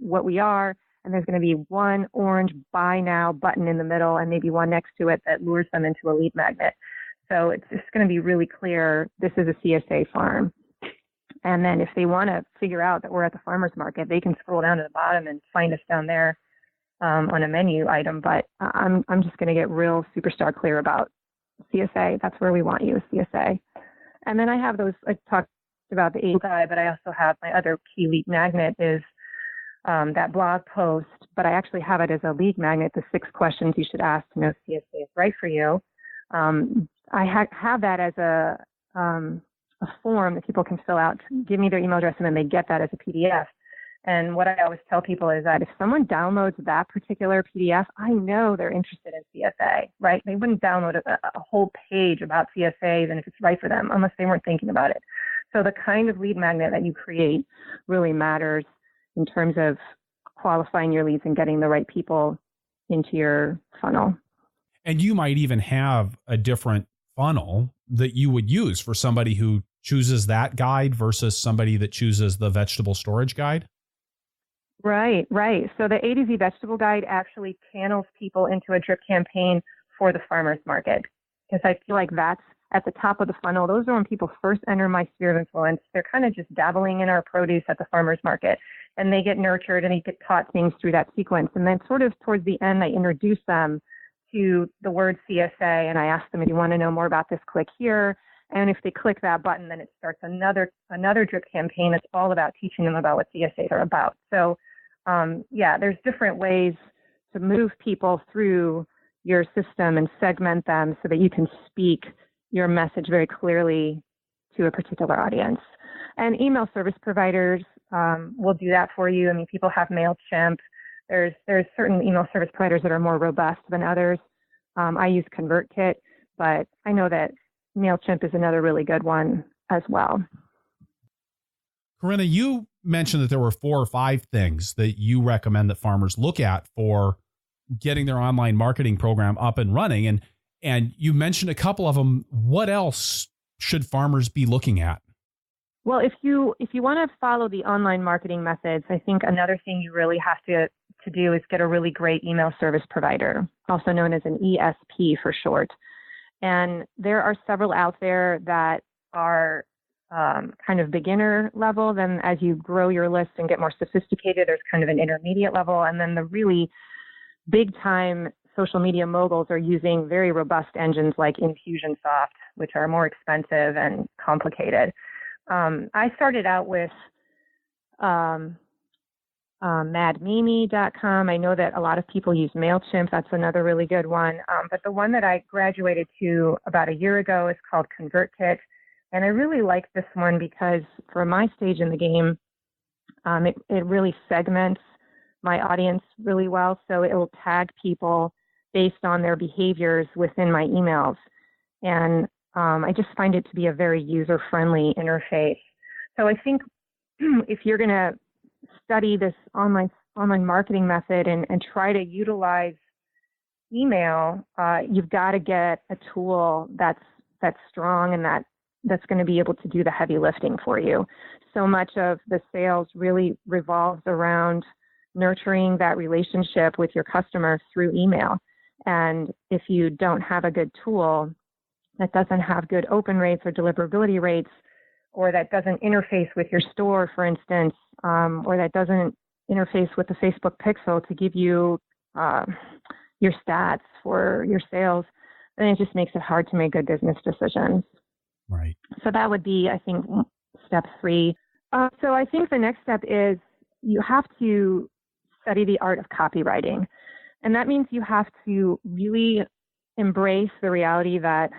what we are. And there's going to be one orange buy now button in the middle and maybe one next to it that lures them into a lead magnet. So it's just going to be really clear, this is a CSA farm. And then if they want to figure out that we're at the farmer's market, they can scroll down to the bottom and find us down there on a menu item. But I'm just going to get real superstar clear about CSA. That's where we want you, CSA. And then I have those, I talked about the AIM guide, but I also have my other key lead magnet is that blog post, but I actually have it as a lead magnet, the 6 questions you should ask to know if CSA is right for you. I have that as a form that people can fill out, give me their email address, and then they get that as a PDF. And what I always tell people is that if someone downloads that particular PDF, I know they're interested in CSA, right? They wouldn't download a whole page about CSAs and if it's right for them unless they weren't thinking about it. So the kind of lead magnet that you create really matters in terms of qualifying your leads and getting the right people into your funnel. And you might even have a different funnel that you would use for somebody who chooses that guide versus somebody that chooses the vegetable storage guide. Right. So the A to Z vegetable guide actually channels people into a drip campaign for the farmer's market, because I feel like that's at the top of the funnel. Those are when people first enter my sphere of influence. They're kind of just dabbling in our produce at the farmer's market, and they get nurtured and they get taught things through that sequence. And then sort of towards the end, I introduce them to the word CSA, and I ask them, if you want to know more about this, click here. And if they click that button, then it starts another drip campaign that's all about teaching them about what CSAs are about. So there's different ways to move people through your system and segment them so that you can speak your message very clearly to a particular audience. And email service providers will do that for you. I mean, people have MailChimp. There's certain email service providers that are more robust than others. I use ConvertKit, but I know that MailChimp is another really good one as well. Corinna, you mentioned that there were 4 or 5 things that you recommend that farmers look at for getting their online marketing program up and running. And you mentioned a couple of them. What else should farmers be looking at? Well, if you want to follow the online marketing methods, I think another thing you really have to do is get a really great email service provider, also known as an ESP for short. And there are several out there that are kind of beginner level. Then as you grow your list and get more sophisticated, there's kind of an intermediate level. And then the really big time social media moguls are using very robust engines like Infusionsoft, which are more expensive and complicated. I started out with madmimi.com. I know that a lot of people use MailChimp. That's another really good one. But the one that I graduated to about a year ago is called ConvertKit. And I really like this one because for my stage in the game, it really segments my audience really well. So it will tag people based on their behaviors within my emails. And I just find it to be a very user-friendly interface. So I think if you're going to study this online marketing method and try to utilize email, you've got to get a tool that's strong and that's going to be able to do the heavy lifting for you. So much of the sales really revolves around nurturing that relationship with your customer through email. And if you don't have a good tool that doesn't have good open rates or deliverability rates, or that doesn't interface with your store, for instance, or that doesn't interface with the Facebook pixel to give you your stats for your sales, then it just makes it hard to make good business decisions. Right. So that would be, I think, step 3. So I think the next step is you have to study the art of copywriting. And that means you have to really embrace the reality that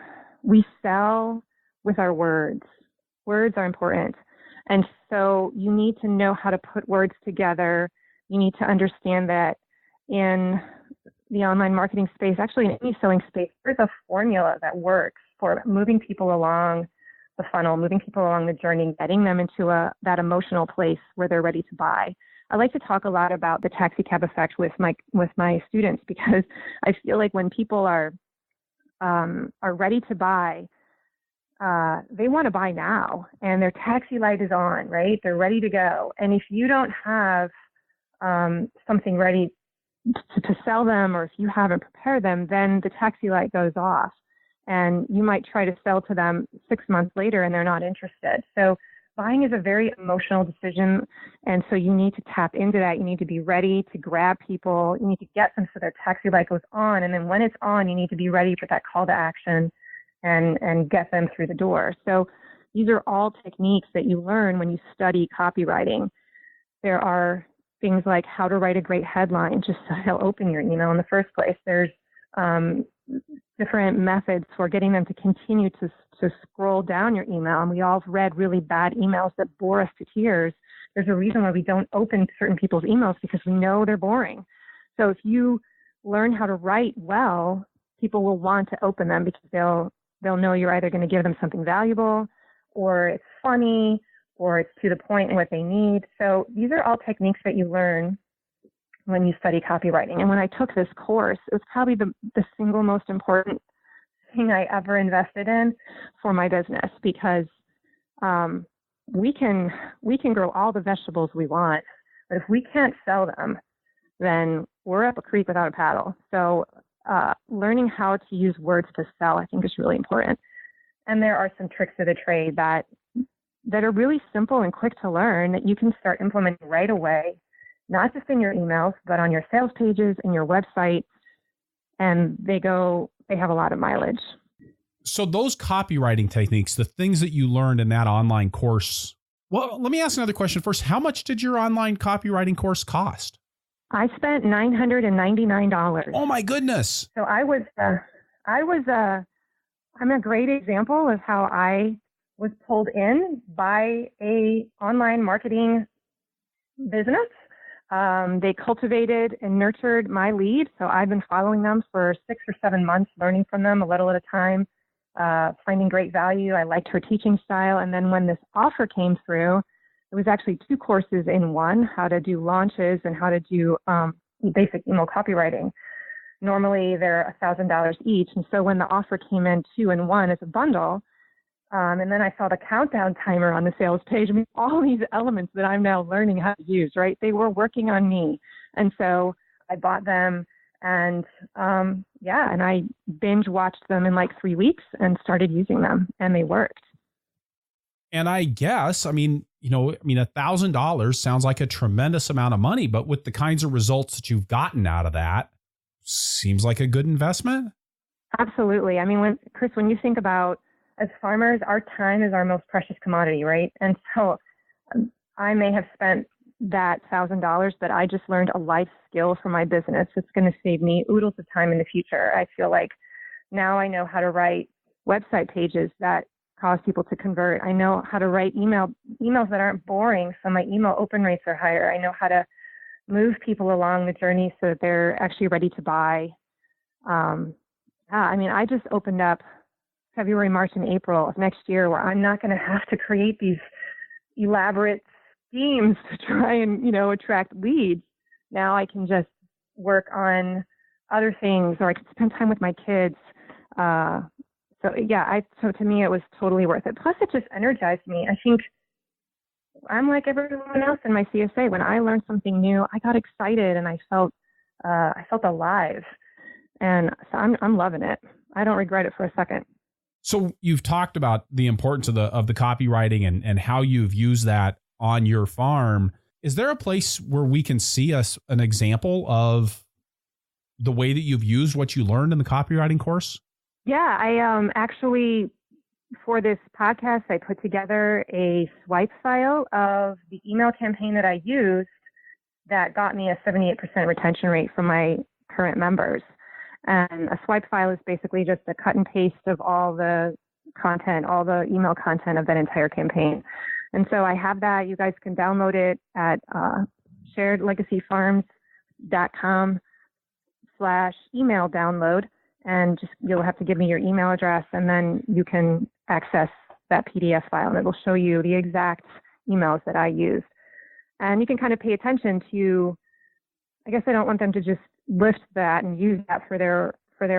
we sell with our words. Words are important. And so you need to know how to put words together. You need to understand that in the online marketing space, actually in any selling space, there's a formula that works for moving people along the funnel, moving people along the journey, getting them into that emotional place where they're ready to buy. I like to talk a lot about the taxi cab effect with my students, because I feel like when people are ready to buy, they want to buy now, and their taxi light is on, right? They're ready to go. And if you don't have something ready to sell them, or if you haven't prepared them, then the taxi light goes off, and you might try to sell to them 6 months later and they're not interested. So buying is a very emotional decision. And so you need to tap into that. You need to be ready to grab people. You need to get them so their taxi light goes on. And then when it's on, you need to be ready for that call to action and get them through the door. So these are all techniques that you learn when you study copywriting. There are things like how to write a great headline, just so they'll open your email in the first place. There's different methods for getting them to continue to scroll down your email. And we all have read really bad emails that bore us to tears. There's a reason why we don't open certain people's emails, because we know they're boring. So if you learn how to write well, people will want to open them because they'll know you're either going to give them something valuable, or it's funny, or it's to the point in what they need. So these are all techniques that you learn when you study copywriting. And when I took this course, it was probably the single most important thing I ever invested in for my business, because we can grow all the vegetables we want, but if we can't sell them, then we're up a creek without a paddle. So learning how to use words to sell, I think, is really important. And there are some tricks of the trade that are really simple and quick to learn that you can start implementing right away, not just in your emails, but on your sales pages and your website. And they have a lot of mileage. So those copywriting techniques, the things that you learned in that online course, well, let me ask another question first. How much did your online copywriting course cost? I spent $999. Oh my goodness. So I'm a great example of how I was pulled in by a online marketing business. They cultivated and nurtured my lead. So I've been following them for 6 or 7 months, learning from them a little at a time, finding great value. I liked her teaching style. And then when this offer came through, it was actually 2 courses in one, how to do launches and how to do basic email copywriting. Normally they're $1,000 each. And so when the offer came in 2 in 1 as a bundle, and then I saw the countdown timer on the sales page. I mean, all these elements that I'm now learning how to use, right? They were working on me. And so I bought them and and I binge watched them in like 3 weeks and started using them, and they worked. And I guess, $1,000 sounds like a tremendous amount of money, but with the kinds of results that you've gotten out of that, seems like a good investment. Absolutely. I mean, Chris, when you think about, as farmers, our time is our most precious commodity, right? And so I may have spent that $1,000, but I just learned a life skill for my business. It's going to save me oodles of time in the future. I feel like now I know how to write website pages that cause people to convert. I know how to write emails that aren't boring, so my email open rates are higher. I know how to move people along the journey so that they're actually ready to buy. I just opened up February, March, and April of next year where I'm not going to have to create these elaborate schemes to try and, attract leads. Now I can just work on other things, or I can spend time with my kids. So to me, it was totally worth it. Plus, it just energized me. I think I'm like everyone else in my CSA. When I learned something new, I got excited and I felt alive. And so I'm loving it. I don't regret it for a second. So you've talked about the importance of the copywriting and how you've used that on your farm. Is there a place where we can see an example of the way that you've used what you learned in the copywriting course? Yeah, I actually, for this podcast, I put together a swipe file of the email campaign that I used that got me a 78% retention rate from my current members. And a swipe file is basically just a cut and paste of all the content, all the email content of that entire campaign. And so I have that. You guys can download it at sharedlegacyfarms.com/email download. And you'll have to give me your email address, and then you can access that PDF file, and it'll show you the exact emails that I used. And you can kind of pay attention to, I guess I don't want them to just lift that and use that for their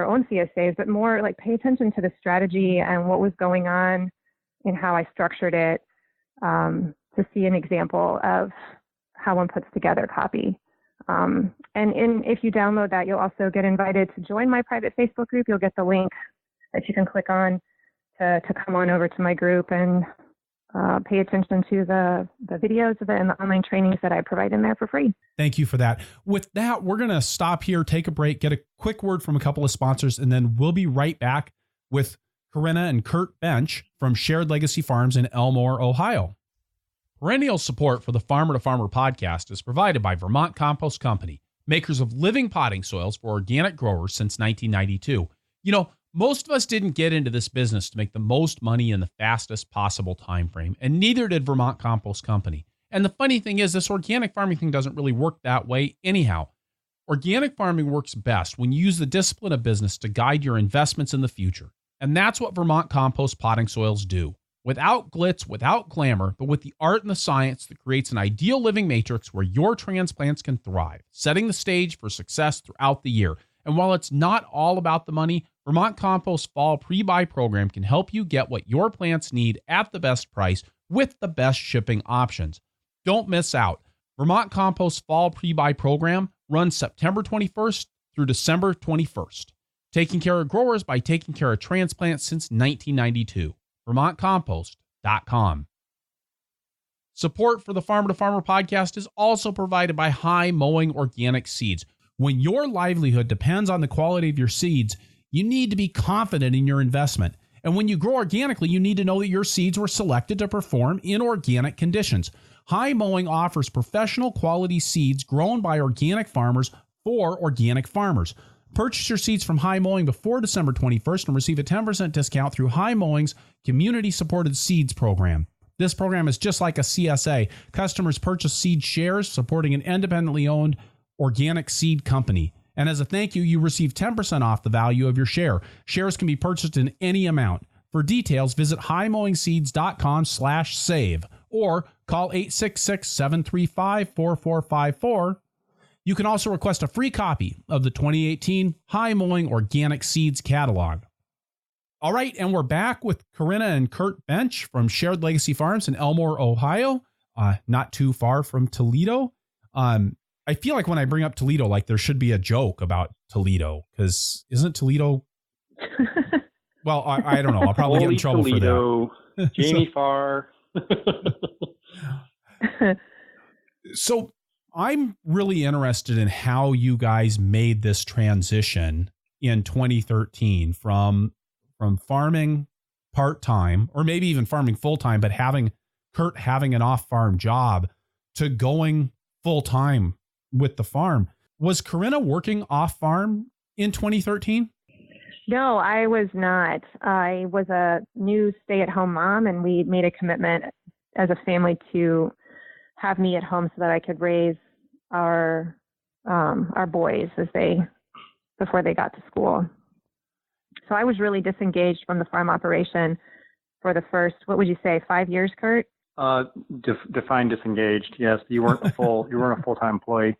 own CSAs, but more like pay attention to the strategy and what was going on and how I structured it, to see an example of how one puts together copy. And if you download that, you'll also get invited to join my private Facebook group. You'll get the link that you can click on to come on over to my group, and pay attention to the videos of it and the online trainings that I provide in there for free. Thank you for that. With that, we're going to stop here, take a break, get a quick word from a couple of sponsors, and then we'll be right back with Corinna and Kurt Bench from Shared Legacy Farms in Elmore, Ohio. Perennial support for the Farmer to Farmer podcast is provided by Vermont Compost Company, makers of living potting soils for organic growers since 1992. You know, most of us didn't get into this business to make the most money in the fastest possible time frame, and neither did Vermont Compost Company. And the funny thing is, this organic farming thing doesn't really work that way anyhow. Organic farming works best when you use the discipline of business to guide your investments in the future. And that's what Vermont Compost potting soils do. Without glitz, without glamour, but with the art and the science that creates an ideal living matrix where your transplants can thrive, setting the stage for success throughout the year. And while it's not all about the money, Vermont Compost Fall Pre-Buy Program can help you get what your plants need at the best price with the best shipping options. Don't miss out. Vermont Compost Fall Pre-Buy Program runs September 21st through December 21st. Taking care of growers by taking care of transplants since 1992. VermontCompost.com. Support for the Farmer to Farmer podcast is also provided by High Mowing Organic Seeds. When your livelihood depends on the quality of your seeds, you need to be confident in your investment. And when you grow organically, you need to know that your seeds were selected to perform in organic conditions. High Mowing offers professional quality seeds grown by organic farmers for organic farmers. Purchase your seeds from High Mowing before December 21st and receive a 10% discount through High Mowing's community-supported seeds program. This program is just like a CSA. Customers purchase seed shares supporting an independently owned organic seed company. And as a thank you, you receive 10% off the value of your share. Shares can be purchased in any amount. For details, visit highmowingseeds.com/save or call 866-735-4454. You can also request a free copy of the 2018 High Mowing Organic Seeds Catalog. All right, and we're back with Corinna and Kurt Bench from Shared Legacy Farms in Elmore, Ohio, not too far from Toledo. I feel like when I bring up Toledo, like there should be a joke about Toledo, because isn't Toledo... Well, I don't know. I'll probably get in trouble Toledo, for that. Jamie Farr. So I'm really interested in how you guys made this transition in 2013 from farming part-time, or maybe even farming full-time, but having Kurt having an off-farm job, to going full-time with the farm. Was Corinna working off-farm in 2013? No, I was not. I was a new stay-at-home mom, and we made a commitment as a family to have me at home so that I could raise our boys before they got to school. So I was really disengaged from the farm operation for the first, what would you say, 5 years, Kurt? Define disengaged. Yes, you weren't a full-time employee.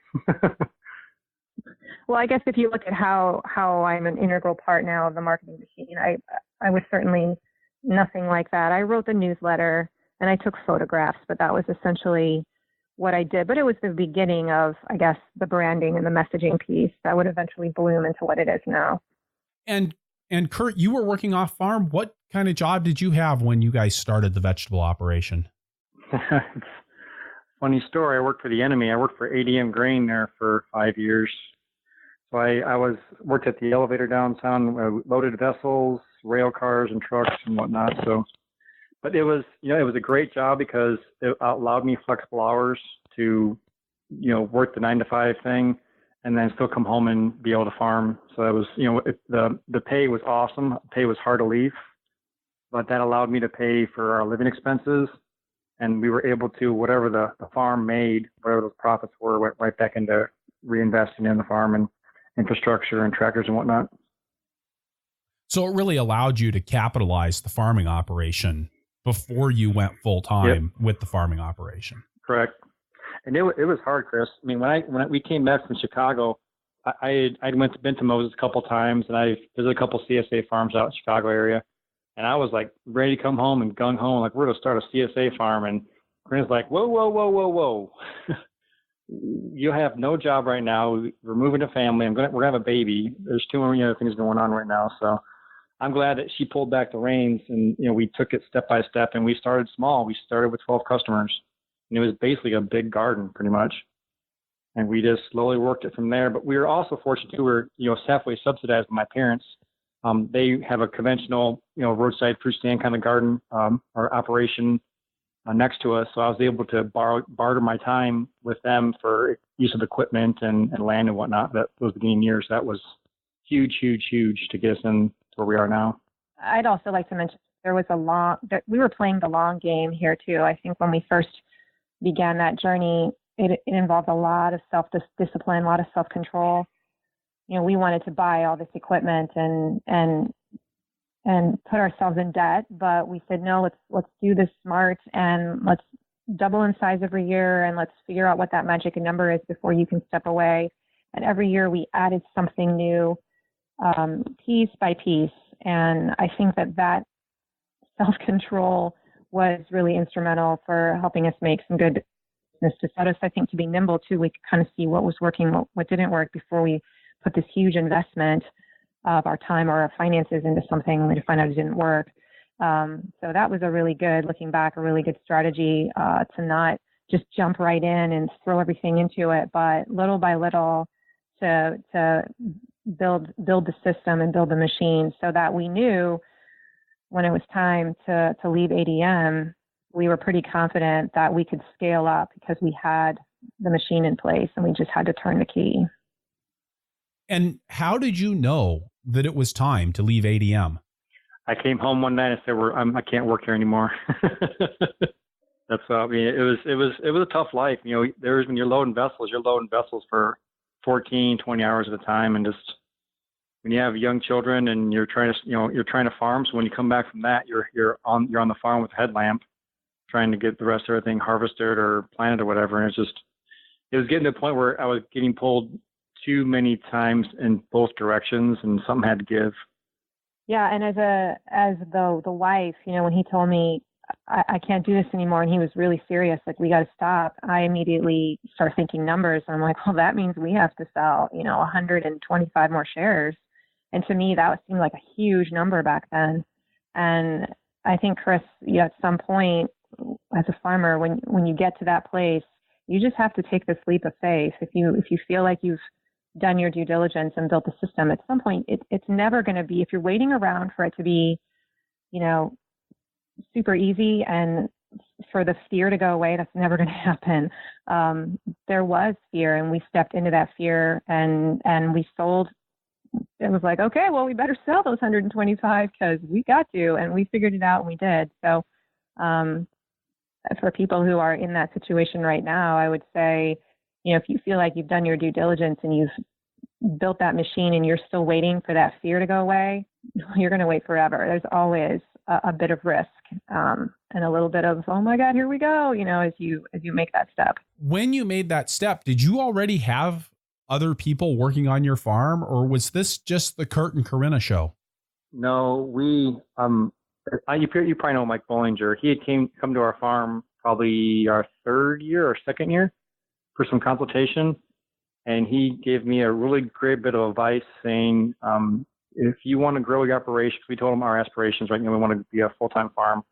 Well, I guess if you look at how I'm an integral part now of the marketing machine, I was certainly nothing like that. I wrote the newsletter and I took photographs, but that was essentially what I did. But it was the beginning of, I guess, the branding and the messaging piece that would eventually bloom into what it is now. And Kurt, you were working off farm. What kind of job did you have when you guys started the vegetable operation? Funny story. I worked for the enemy. I worked for ADM Grain there for 5 years. So I worked at the elevator downtown, loaded vessels, rail cars, and trucks and whatnot. So, but it was a great job because it allowed me flexible hours to, work the 9 to 5 thing, and then still come home and be able to farm. So that was, the pay was awesome. The pay was hard to leave, but that allowed me to pay for our living expenses. And we were able to, whatever the farm made, whatever those profits were, went right back into reinvesting in the farm and infrastructure and tractors and whatnot. So it really allowed you to capitalize the farming operation before you went full time with the farming operation. Correct. And it was hard, Chris. I mean, when we came back from Chicago, I'd been to Moses a couple times, and I visited a couple CSA farms out in the Chicago area. And I was like ready to come home and gung ho, like we're going to start a CSA farm. And Corinna's like, whoa. You have no job right now. We're moving to family. We're going to have a baby. There's too many other things going on right now. So I'm glad that she pulled back the reins, and we took it step by step, and we started small. We started with 12 customers, and it was basically a big garden pretty much. And we just slowly worked it from there. But we were also fortunate too. We're halfway subsidized by my parents. They have a conventional roadside fruit stand kind of garden or operation next to us. So I was able to barter my time with them for use of equipment and land and whatnot. Those beginning years, that was huge to get us in where we are now. I'd also like to mention we were playing the long game here too. I think when we first began that journey, it involved a lot of self-discipline, a lot of self-control. We wanted to buy all this equipment and put ourselves in debt, but we said, no, let's do this smart, and let's double in size every year, and let's figure out what that magic number is before you can step away. And every year we added something new, piece by piece. And I think that self-control was really instrumental for helping us make some good business decisions. I think to be nimble too, we could kind of see what was working, what didn't work before we put this huge investment of our time or our finances into something only to find out it didn't work. So that was looking back, a really good strategy to not just jump right in and throw everything into it, but little by little to build the system and build the machine, so that we knew when it was time to leave ADM, we were pretty confident that we could scale up because we had the machine in place and we just had to turn the key. And how did you know that it was time to leave ADM? I came home one night and said, I can't work here anymore. That's it was a tough life. When you're loading vessels for 14, 20 hours at a time, and just when you have young children and you're trying to farm. So when you come back from that, you're on the farm with a headlamp, trying to get the rest of everything harvested or planted or whatever. And it was getting to the point where I was getting pulled too many times in both directions, and something had to give. Yeah, and as the wife, when he told me I can't do this anymore, and he was really serious, like, we got to stop, I immediately start thinking numbers. And I'm like, well, that means we have to sell 125 more shares. And to me, that seemed like a huge number back then. And I think, Chris, at some point as a farmer, when you get to that place, you just have to take this leap of faith. If you feel like you've done your due diligence and built a system, at some point it's never going to be, if you're waiting around for it to be, super easy and for the fear to go away, that's never going to happen. There was fear, and we stepped into that fear, and we sold. It was like, okay, well, we better sell those 125 because we got to, and we figured it out and we did. So for people who are in that situation right now, I would say, if you feel like you've done your due diligence and you've built that machine and you're still waiting for that fear to go away, you're going to wait forever. There's always a bit of risk and a little bit of, oh my God, here we go, as you make that step. When you made that step, did you already have other people working on your farm, or was this just the Kurt and Corinna show? No, we, you probably know Mike Bollinger. He had come to our farm probably our third year or second year for some consultation. And he gave me a really great bit of advice saying, if you want to grow your operations, we told him our aspirations, right? We want to be a full-time farm.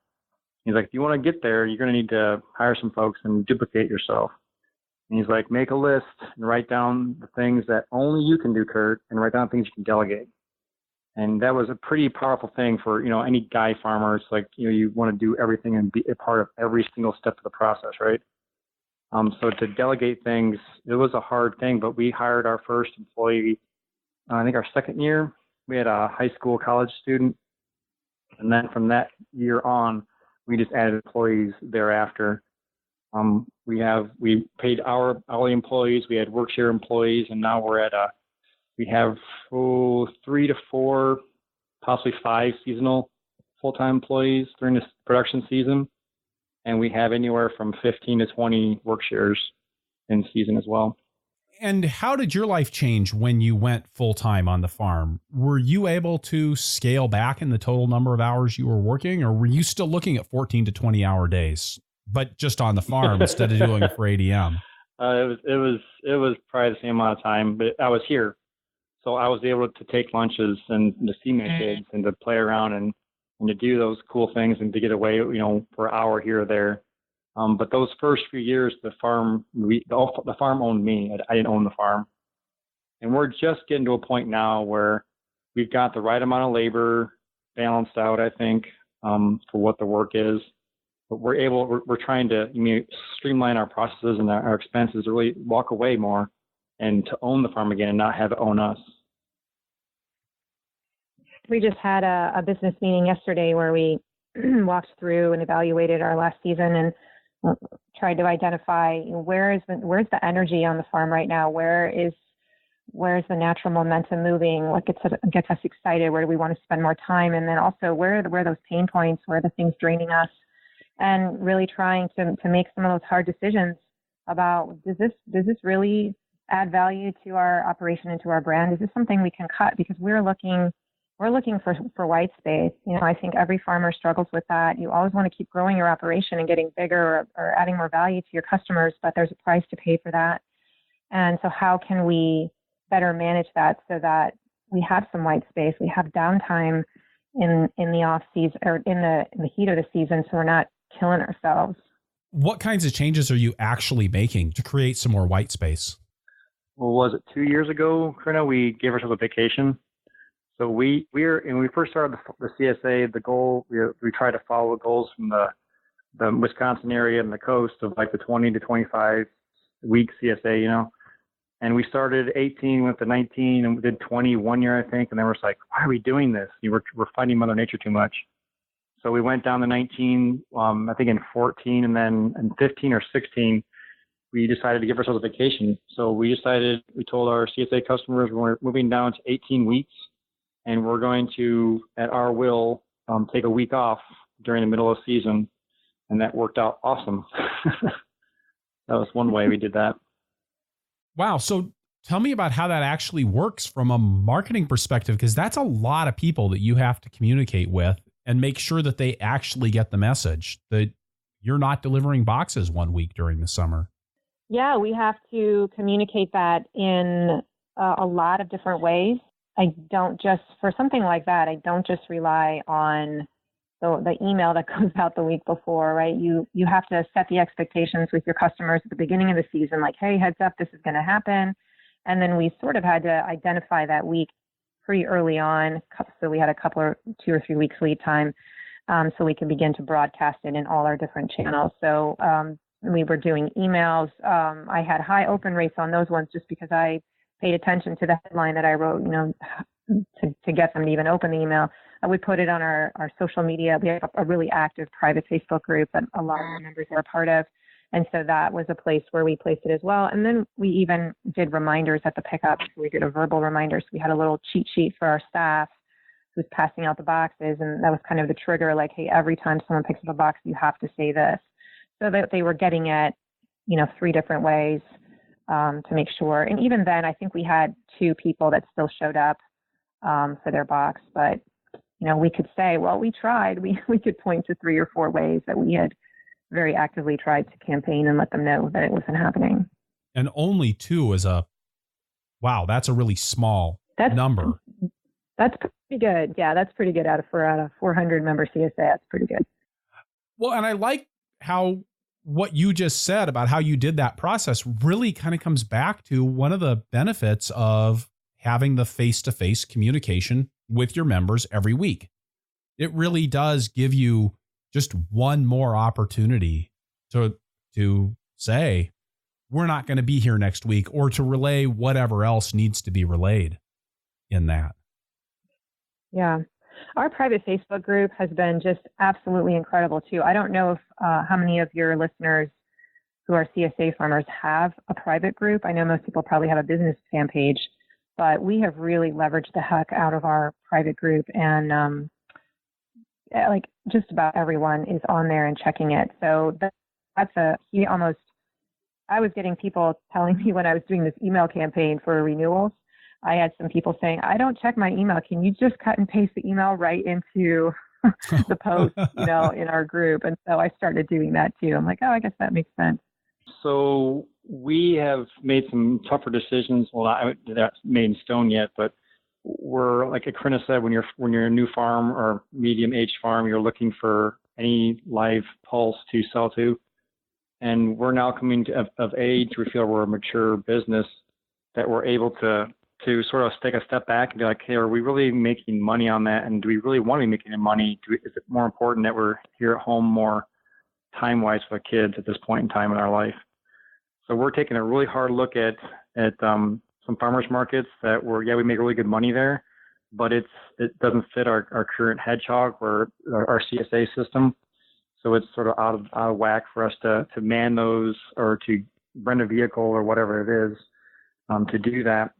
He's like, if you want to get there, you're going to need to hire some folks and duplicate yourself. And he's like, make a list and write down the things that only you can do, Kurt, and write down things you can delegate. And that was a pretty powerful thing for, any guy farmer. It's like, you want to do everything and be a part of every single step of the process, right? So to delegate things, it was a hard thing, but we hired our first employee, I think our second year. We had a high school, college student. And then from that year on, we just added employees thereafter. We paid our hourly employees, we had work share employees, and now we have 3 to 4, possibly 5 seasonal full-time employees during this production season. And we have anywhere from 15 to 20 work shares in season as well. And how did your life change when you went full-time on the farm? Were you able to scale back in the total number of hours you were working, or were you still looking at 14 to 20 hour days, but just on the farm instead of doing it for ADM? It was probably the same amount of time, but I was here. So I was able to take lunches and to see my kids and to play around and to do those cool things and to get away, for an hour here or there. But those first few years, the farm owned me. I didn't own the farm. And we're just getting to a point now where we've got the right amount of labor balanced out, I think, for what the work is. But we're trying to streamline our processes and our expenses to really walk away more and to own the farm again and not have it own us. We just had a business meeting yesterday where we walked through and evaluated our last season and tried to identify where's the energy on the farm right now, where's the natural momentum moving, what gets us excited, where do we want to spend more time, and then also where are those pain points, where are the things draining us, and really trying to make some of those hard decisions about does this really add value to our operation and to our brand? Is this something we can cut? Because we're looking for white space. I think every farmer struggles with that. You always want to keep growing your operation and getting bigger or adding more value to your customers, but there's a price to pay for that. And so how can we better manage that so that we have some white space, we have downtime in the off season or in the heat of the season, so we're not killing ourselves. What kinds of changes are you actually making to create some more white space? Well, was it 2 years ago, Corinna, we gave ourselves a vacation. So when we first started the CSA, the goal, we tried to follow the goals from the Wisconsin area and the coast of like the 20 to 25 week CSA, And we started 18, went to 19, and we did 20 one year, I think. And then we're like, why are we doing this? We're fighting Mother Nature too much. So we went down to 19, I think in 14, and then in 15 or 16, we decided to give ourselves a vacation. So we told our CSA customers we're moving down to 18 weeks. And we're going to, at our will, take a week off during the middle of the season. And that worked out awesome. That was one way we did that. Wow. So tell me about how that actually works from a marketing perspective, because that's a lot of people that you have to communicate with and make sure that they actually get the message that you're not delivering boxes 1 week during the summer. Yeah, we have to communicate that in a lot of different ways. For something like that, I don't just rely on the email that goes out the week before, right? You have to set the expectations with your customers at the beginning of the season, like, hey, heads up, this is going to happen. And then we sort of had to identify that week pretty early on. So we had 2 or 3 weeks lead time, so we could begin to broadcast it in all our different channels. So we were doing emails. I had high open rates on those ones just because I paid attention to the headline that I wrote, to get them to even open the email. We put it on our social media. We have a really active private Facebook group that a lot of our members are a part of. And so that was a place where we placed it as well. And then we even did reminders at the pickup. So we did a verbal reminder. So we had a little cheat sheet for our staff who's passing out the boxes. And that was kind of the trigger, like, hey, every time someone picks up a box, you have to say this. So that they were getting it, 3 different ways. To make sure. And even then, I think we had 2 people that still showed up for their box. But, we could say, well, we tried. We could point to 3 or 4 ways that we had very actively tried to campaign and let them know that it wasn't happening. And only 2 is that's a really small number. That's pretty good. Yeah, that's pretty good out of 400 member CSA. That's pretty good. Well, and I like how what you just said about how you did that process really kind of comes back to one of the benefits of having the face-to-face communication with your members every week. It really does give you just one more opportunity to say, we're not going to be here next week, or to relay whatever else needs to be relayed in that. Yeah. Our private Facebook group has been just absolutely incredible too. I don't know if how many of your listeners who are CSA farmers have a private group. I know most people probably have a business fan page, but we have really leveraged the heck out of our private group, and like just about everyone is on there and checking it. So I was getting people telling me when I was doing this email campaign for renewals, I had some people saying, I don't check my email. Can you just cut and paste the email right into the post, in our group? And so I started doing that too. I'm like, oh, I guess that makes sense. So we have made some tougher decisions. Well, not that's made in stone yet, but we're, like Corinna said, when you're a new farm or medium-aged farm, you're looking for any live pulse to sell to. And we're now coming of age. We feel we're a mature business that we're able to sort of take a step back and be like, hey, are we really making money on that? And do we really want to be making money? Is it more important that we're here at home more time-wise for the kids at this point in time in our life? So we're taking a really hard look at some farmers markets that we make really good money there, but it doesn't fit our current hedgehog or our CSA system. So it's sort of out of whack for us to man those or to rent a vehicle or whatever it is to do that.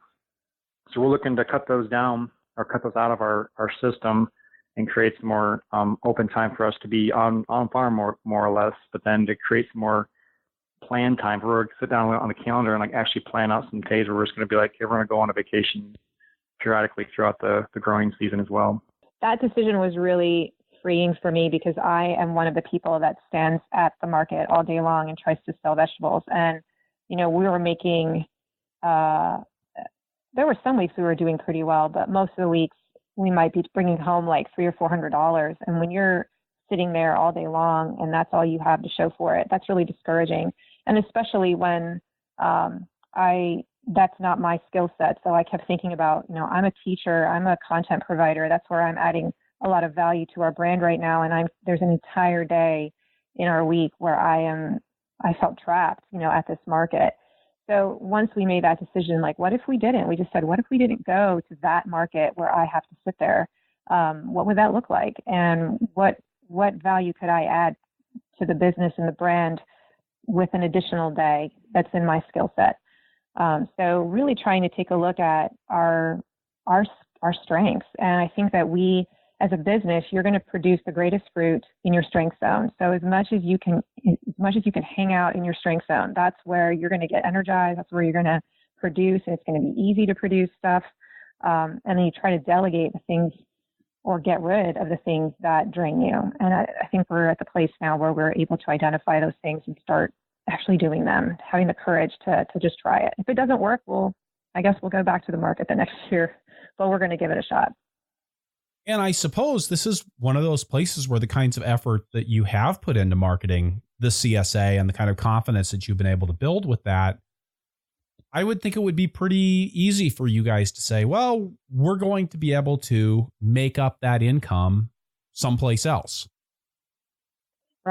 So we're looking to cut those down or cut those out of our system and create some more open time for us to be on farm more or less, but then to create some more plan time where we're sit down on the calendar and like actually plan out some days where we're just going to be like, hey, we're going to go on a vacation periodically throughout the growing season as well. That decision was really freeing for me because I am one of the people that stands at the market all day long and tries to sell vegetables. And, we were making, there were some weeks we were doing pretty well, but most of the weeks we might be bringing home like $300 or $400. And when you're sitting there all day long and that's all you have to show for it, that's really discouraging. And especially when that's not my skill set. So I kept thinking about, I'm a teacher, I'm a content provider. That's where I'm adding a lot of value to our brand right now. And there's an entire day in our week where I felt trapped, at this market. So once we made that decision, like, what if we didn't? We just said, what if we didn't go to that market where I have to sit there? What would that look like? And what value could I add to the business and the brand with an additional day that's in my skill set? So really trying to take a look at our strengths. And I think that we, as a business, you're going to produce the greatest fruit in your strength zone. So as much as you can hang out in your strength zone, that's where you're going to get energized. That's where you're going to produce, and it's going to be easy to produce stuff. And then you try to delegate the things or get rid of the things that drain you. And I think we're at the place now where we're able to identify those things and start actually doing them, having the courage to just try it. If it doesn't work, I guess we'll go back to the market the next year, but we're going to give it a shot. And I suppose this is one of those places where the kinds of effort that you have put into marketing the CSA and the kind of confidence that you've been able to build with that, I would think it would be pretty easy for you guys to say, well, we're going to be able to make up that income someplace else. That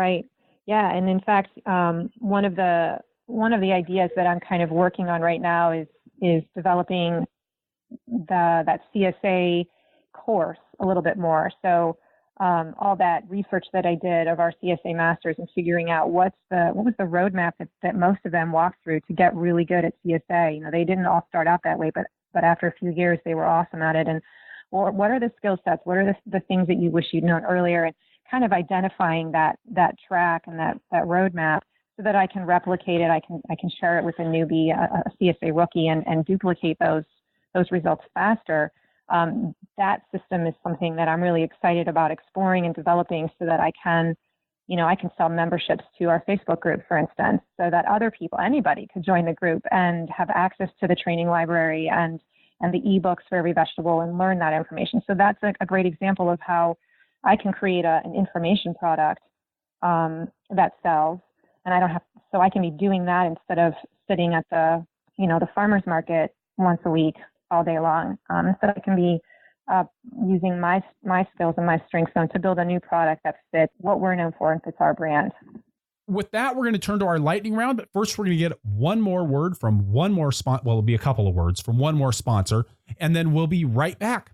Yeah. And in fact, one of the ideas that I'm kind of working on right now is developing that CSA course a little bit more. So all that research that I did of our CSA masters and figuring out what was the roadmap that most of them walked through to get really good at CSA. They didn't all start out that way, but after a few years they were awesome at it. And what are the skill sets? What are the things that you wish you'd known earlier? And kind of identifying that track and that roadmap so that I can replicate it. I can share it with a newbie, a CSA rookie, and duplicate those results faster. That system is something that I'm really excited about exploring and developing so that I can sell memberships to our Facebook group, for instance, so that other people, anybody could join the group and have access to the training library and the ebooks for every vegetable and learn that information. So that's a great example of how I can create an information product that sells, and I can be doing that instead of sitting at the farmer's market once a week all day long. Instead, I can be using my skills and my strength zone to build a new product that fits what we're known for and fits our brand. With that, we're going to turn to our lightning round, but first we're going to get one more word from one more sponsor. Well, it'll be a couple of words from one more sponsor, and then we'll be right back.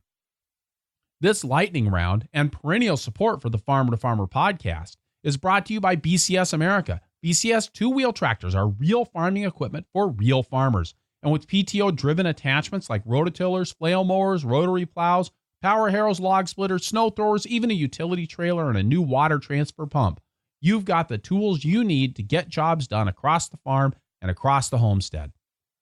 This lightning round and perennial support for the Farmer to Farmer podcast is brought to you by BCS America. BCS two-wheel tractors are real farming equipment for real farmers. And with PTO-driven attachments like rototillers, flail mowers, rotary plows, power harrows, log splitters, snow throwers, even a utility trailer and a new water transfer pump, you've got the tools you need to get jobs done across the farm and across the homestead.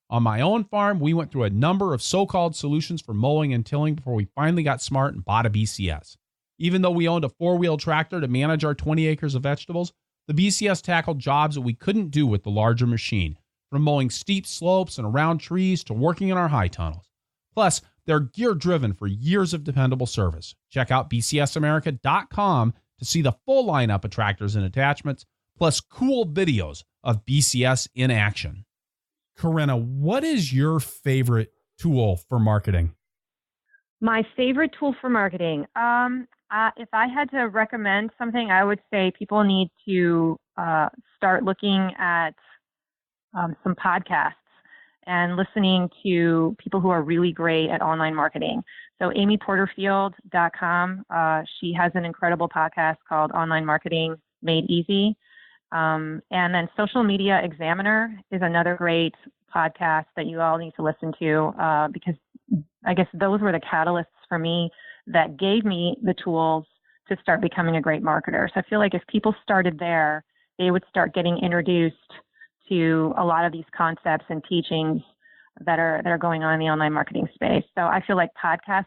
On my own farm, we went through a number of so-called solutions for mowing and tilling before we finally got smart and bought a BCS. Even though we owned a four-wheel tractor to manage our 20 acres of vegetables, The BCS tackled jobs that we couldn't do with the larger machine, from mowing steep slopes and around trees to working in our high tunnels. Plus, they're gear-driven for years of dependable service. Check out bcsamerica.com to see the full lineup of tractors and attachments, plus cool videos of BCS in action. Corinna, what is your favorite tool for marketing? My favorite tool for marketing. If I had to recommend something, I would say people need to start looking at some podcasts and listening to people who are really great at online marketing. So amyporterfield.com, she has an incredible podcast called Online Marketing Made Easy. And then Social Media Examiner is another great podcast that you all need to listen to because I guess those were the catalysts for me that gave me the tools to start becoming a great marketer. So I feel like if people started there, they would start getting introduced to a lot of these concepts and teachings that are going on in the online marketing space. So I feel like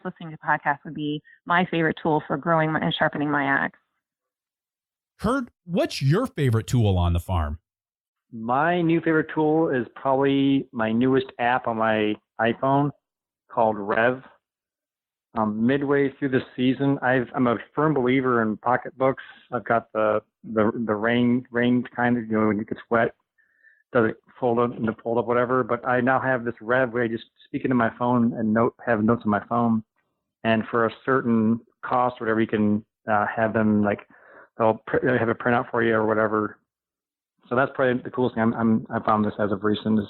listening to podcasts would be my favorite tool for growing and sharpening my axe. Kurt, what's your favorite tool on the farm? My new favorite tool is probably my newest app on my iPhone called Rev. Midway through the season, I'm a firm believer in pocketbooks. I've got the rain kind of, when it gets wet, does it fold up whatever. But I now have this Rev where I just speak into my phone and have notes on my phone, and for a certain cost, whatever, you can have them they'll have a printout for you or whatever. So that's probably the coolest thing I found this as of recent is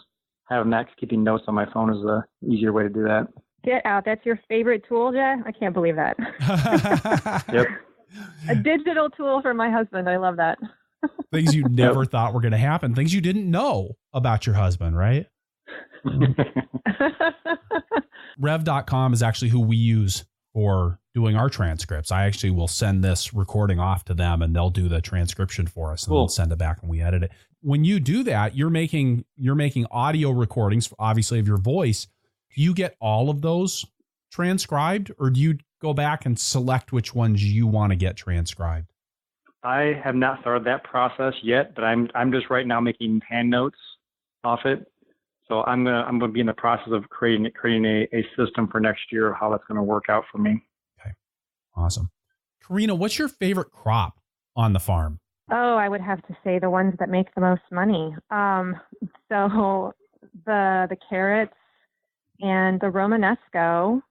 having that. Keeping notes on my phone is a easier way to do that. Get out. That's your favorite tool, Jay? I can't believe that. Yep. A digital tool for my husband. I love that. Things you never thought were going to happen. Things you didn't know about your husband, right? Rev.com is actually who we use for doing our transcripts. I actually will send this recording off to them and they'll do the transcription for us and Cool. then send it back and we edit it. When you do that, you're making audio recordings, obviously, of your voice. Do you get all of those transcribed, or do you go back and select which ones you want to get transcribed? I have not started that process yet, but I'm just right now making hand notes off it. So I'm gonna be in the process of creating a system for next year of how that's gonna work out for me. Okay, awesome. Corinna, what's your favorite crop on the farm? Oh, I would have to say the ones that make the most money. So the carrots and the Romanesco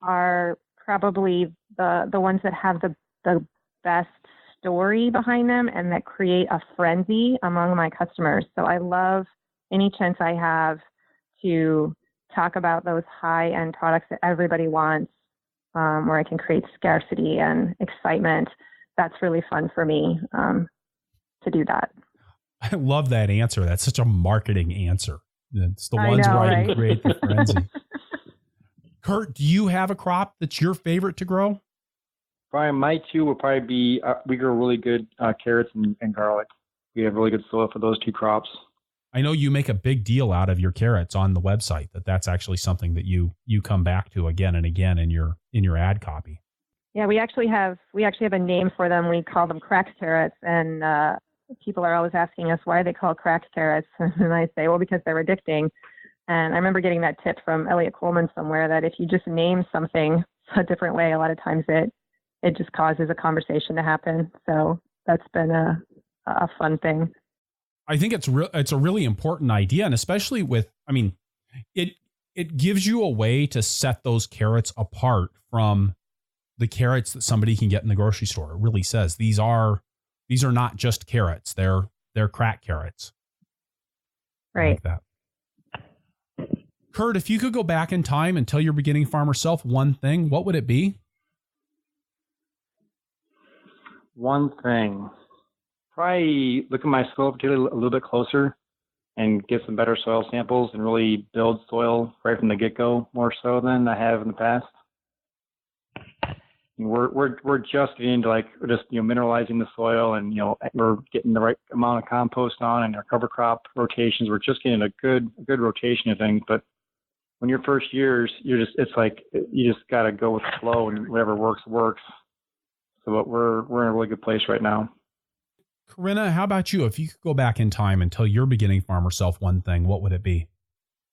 are probably the ones that have the best story behind them and that create a frenzy among my customers. So I love any chance I have to talk about those high-end products that everybody wants, where I can create scarcity and excitement. That's really fun for me to do that. I love that answer. That's such a marketing answer. It's the ones where I can create the frenzy. Kurt, do you have a crop that's your favorite to grow? Brian, my two will probably be, we grow really good carrots and garlic. We have really good soil for those two crops. I know you make a big deal out of your carrots on the website, that's actually something that you come back to again and again in your ad copy. Yeah, we actually have a name for them. We call them cracked carrots, and people are always asking us why they call cracked carrots, and I say, well, because they're addicting. And I remember getting that tip from Elliot Coleman somewhere that if you just name something a different way, a lot of times it just causes a conversation to happen. So that's been a fun thing. I think it's a really important idea, and especially with, it gives you a way to set those carrots apart from the carrots that somebody can get in the grocery store. It really says these are not just carrots; they're crack carrots. Right. I like that. Kurt, if you could go back in time and tell your beginning farmer self one thing, what would it be? One thing. Probably look at my soil particularly a little bit closer and get some better soil samples and really build soil right from the get-go more so than I have in the past. We're just getting into mineralizing the soil, and we're getting the right amount of compost on and our cover crop rotations. We're just getting a good rotation of things. But when your first years, you just got to go with the flow, and whatever works. So we're in a really good place right now. Corinna, how about you? If you could go back in time and tell your beginning farmer self one thing, what would it be?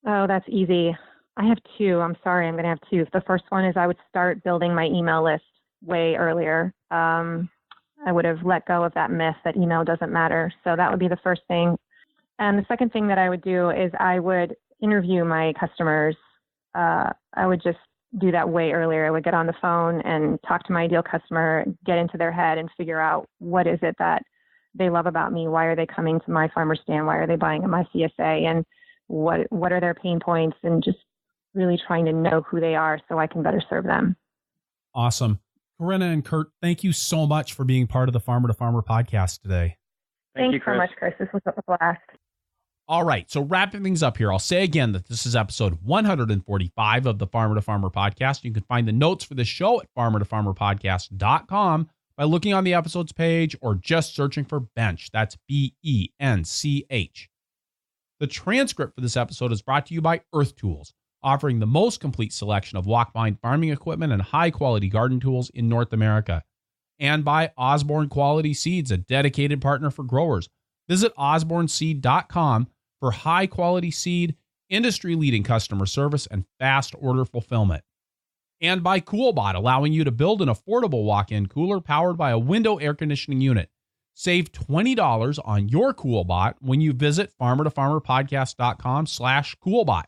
Oh, that's easy. I have two. I'm sorry, I'm going to have two. The first one is I would start building my email list way earlier. I would have let go of that myth that email doesn't matter. So that would be the first thing. And the second thing that I would do is I would interview my customers. I would just do that way earlier. I would get on the phone and talk to my ideal customer, get into their head and figure out what is it that they love about me. Why are they coming to my farmer stand? Why are they buying at my CSA? And what are their pain points? And just really trying to know who they are so I can better serve them. Awesome. Corinna and Kurt, thank you so much for being part of the Farmer to Farmer podcast today. Thanks so much, Chris. This was a blast. All right. So wrapping things up here, I'll say again that this is episode 145 of the Farmer to Farmer podcast. You can find the notes for the show at farmertofarmerpodcast.com by looking on the episodes page or just searching for Bench. That's BENCH. The transcript for this episode is brought to you by Earth Tools, offering the most complete selection of walk-behind farming equipment and high-quality garden tools in North America. And by Osborne Quality Seeds, a dedicated partner for growers. Visit osborneseed.com for high-quality seed, industry-leading customer service, and fast order fulfillment. And by CoolBot, allowing you to build an affordable walk-in cooler powered by a window air conditioning unit. Save $20 on your CoolBot when you visit farmertofarmerpodcast.com/CoolBot.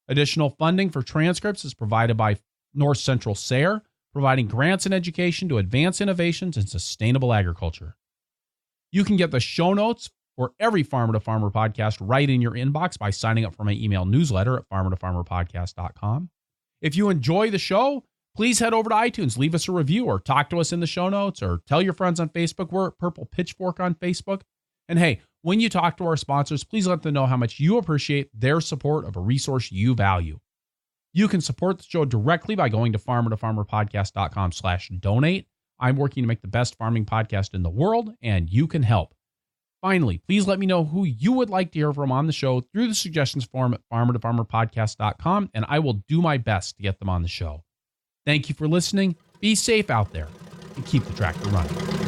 Additional funding for transcripts is provided by North Central SARE, providing grants and education to advance innovations in sustainable agriculture. You can get the show notes for every Farmer to Farmer podcast right in your inbox by signing up for my email newsletter at farmertofarmerpodcast.com. If you enjoy the show, please head over to iTunes, leave us a review, or talk to us in the show notes, or tell your friends on Facebook. We're at Purple Pitchfork on Facebook. And hey, when you talk to our sponsors, please let them know how much you appreciate their support of a resource you value. You can support the show directly by going to farmertofarmerpodcast.com/donate. I'm working to make the best farming podcast in the world, and you can help. Finally, please let me know who you would like to hear from on the show through the suggestions form at farmertofarmerpodcast.com, and I will do my best to get them on the show. Thank you for listening. Be safe out there and keep the tractor running.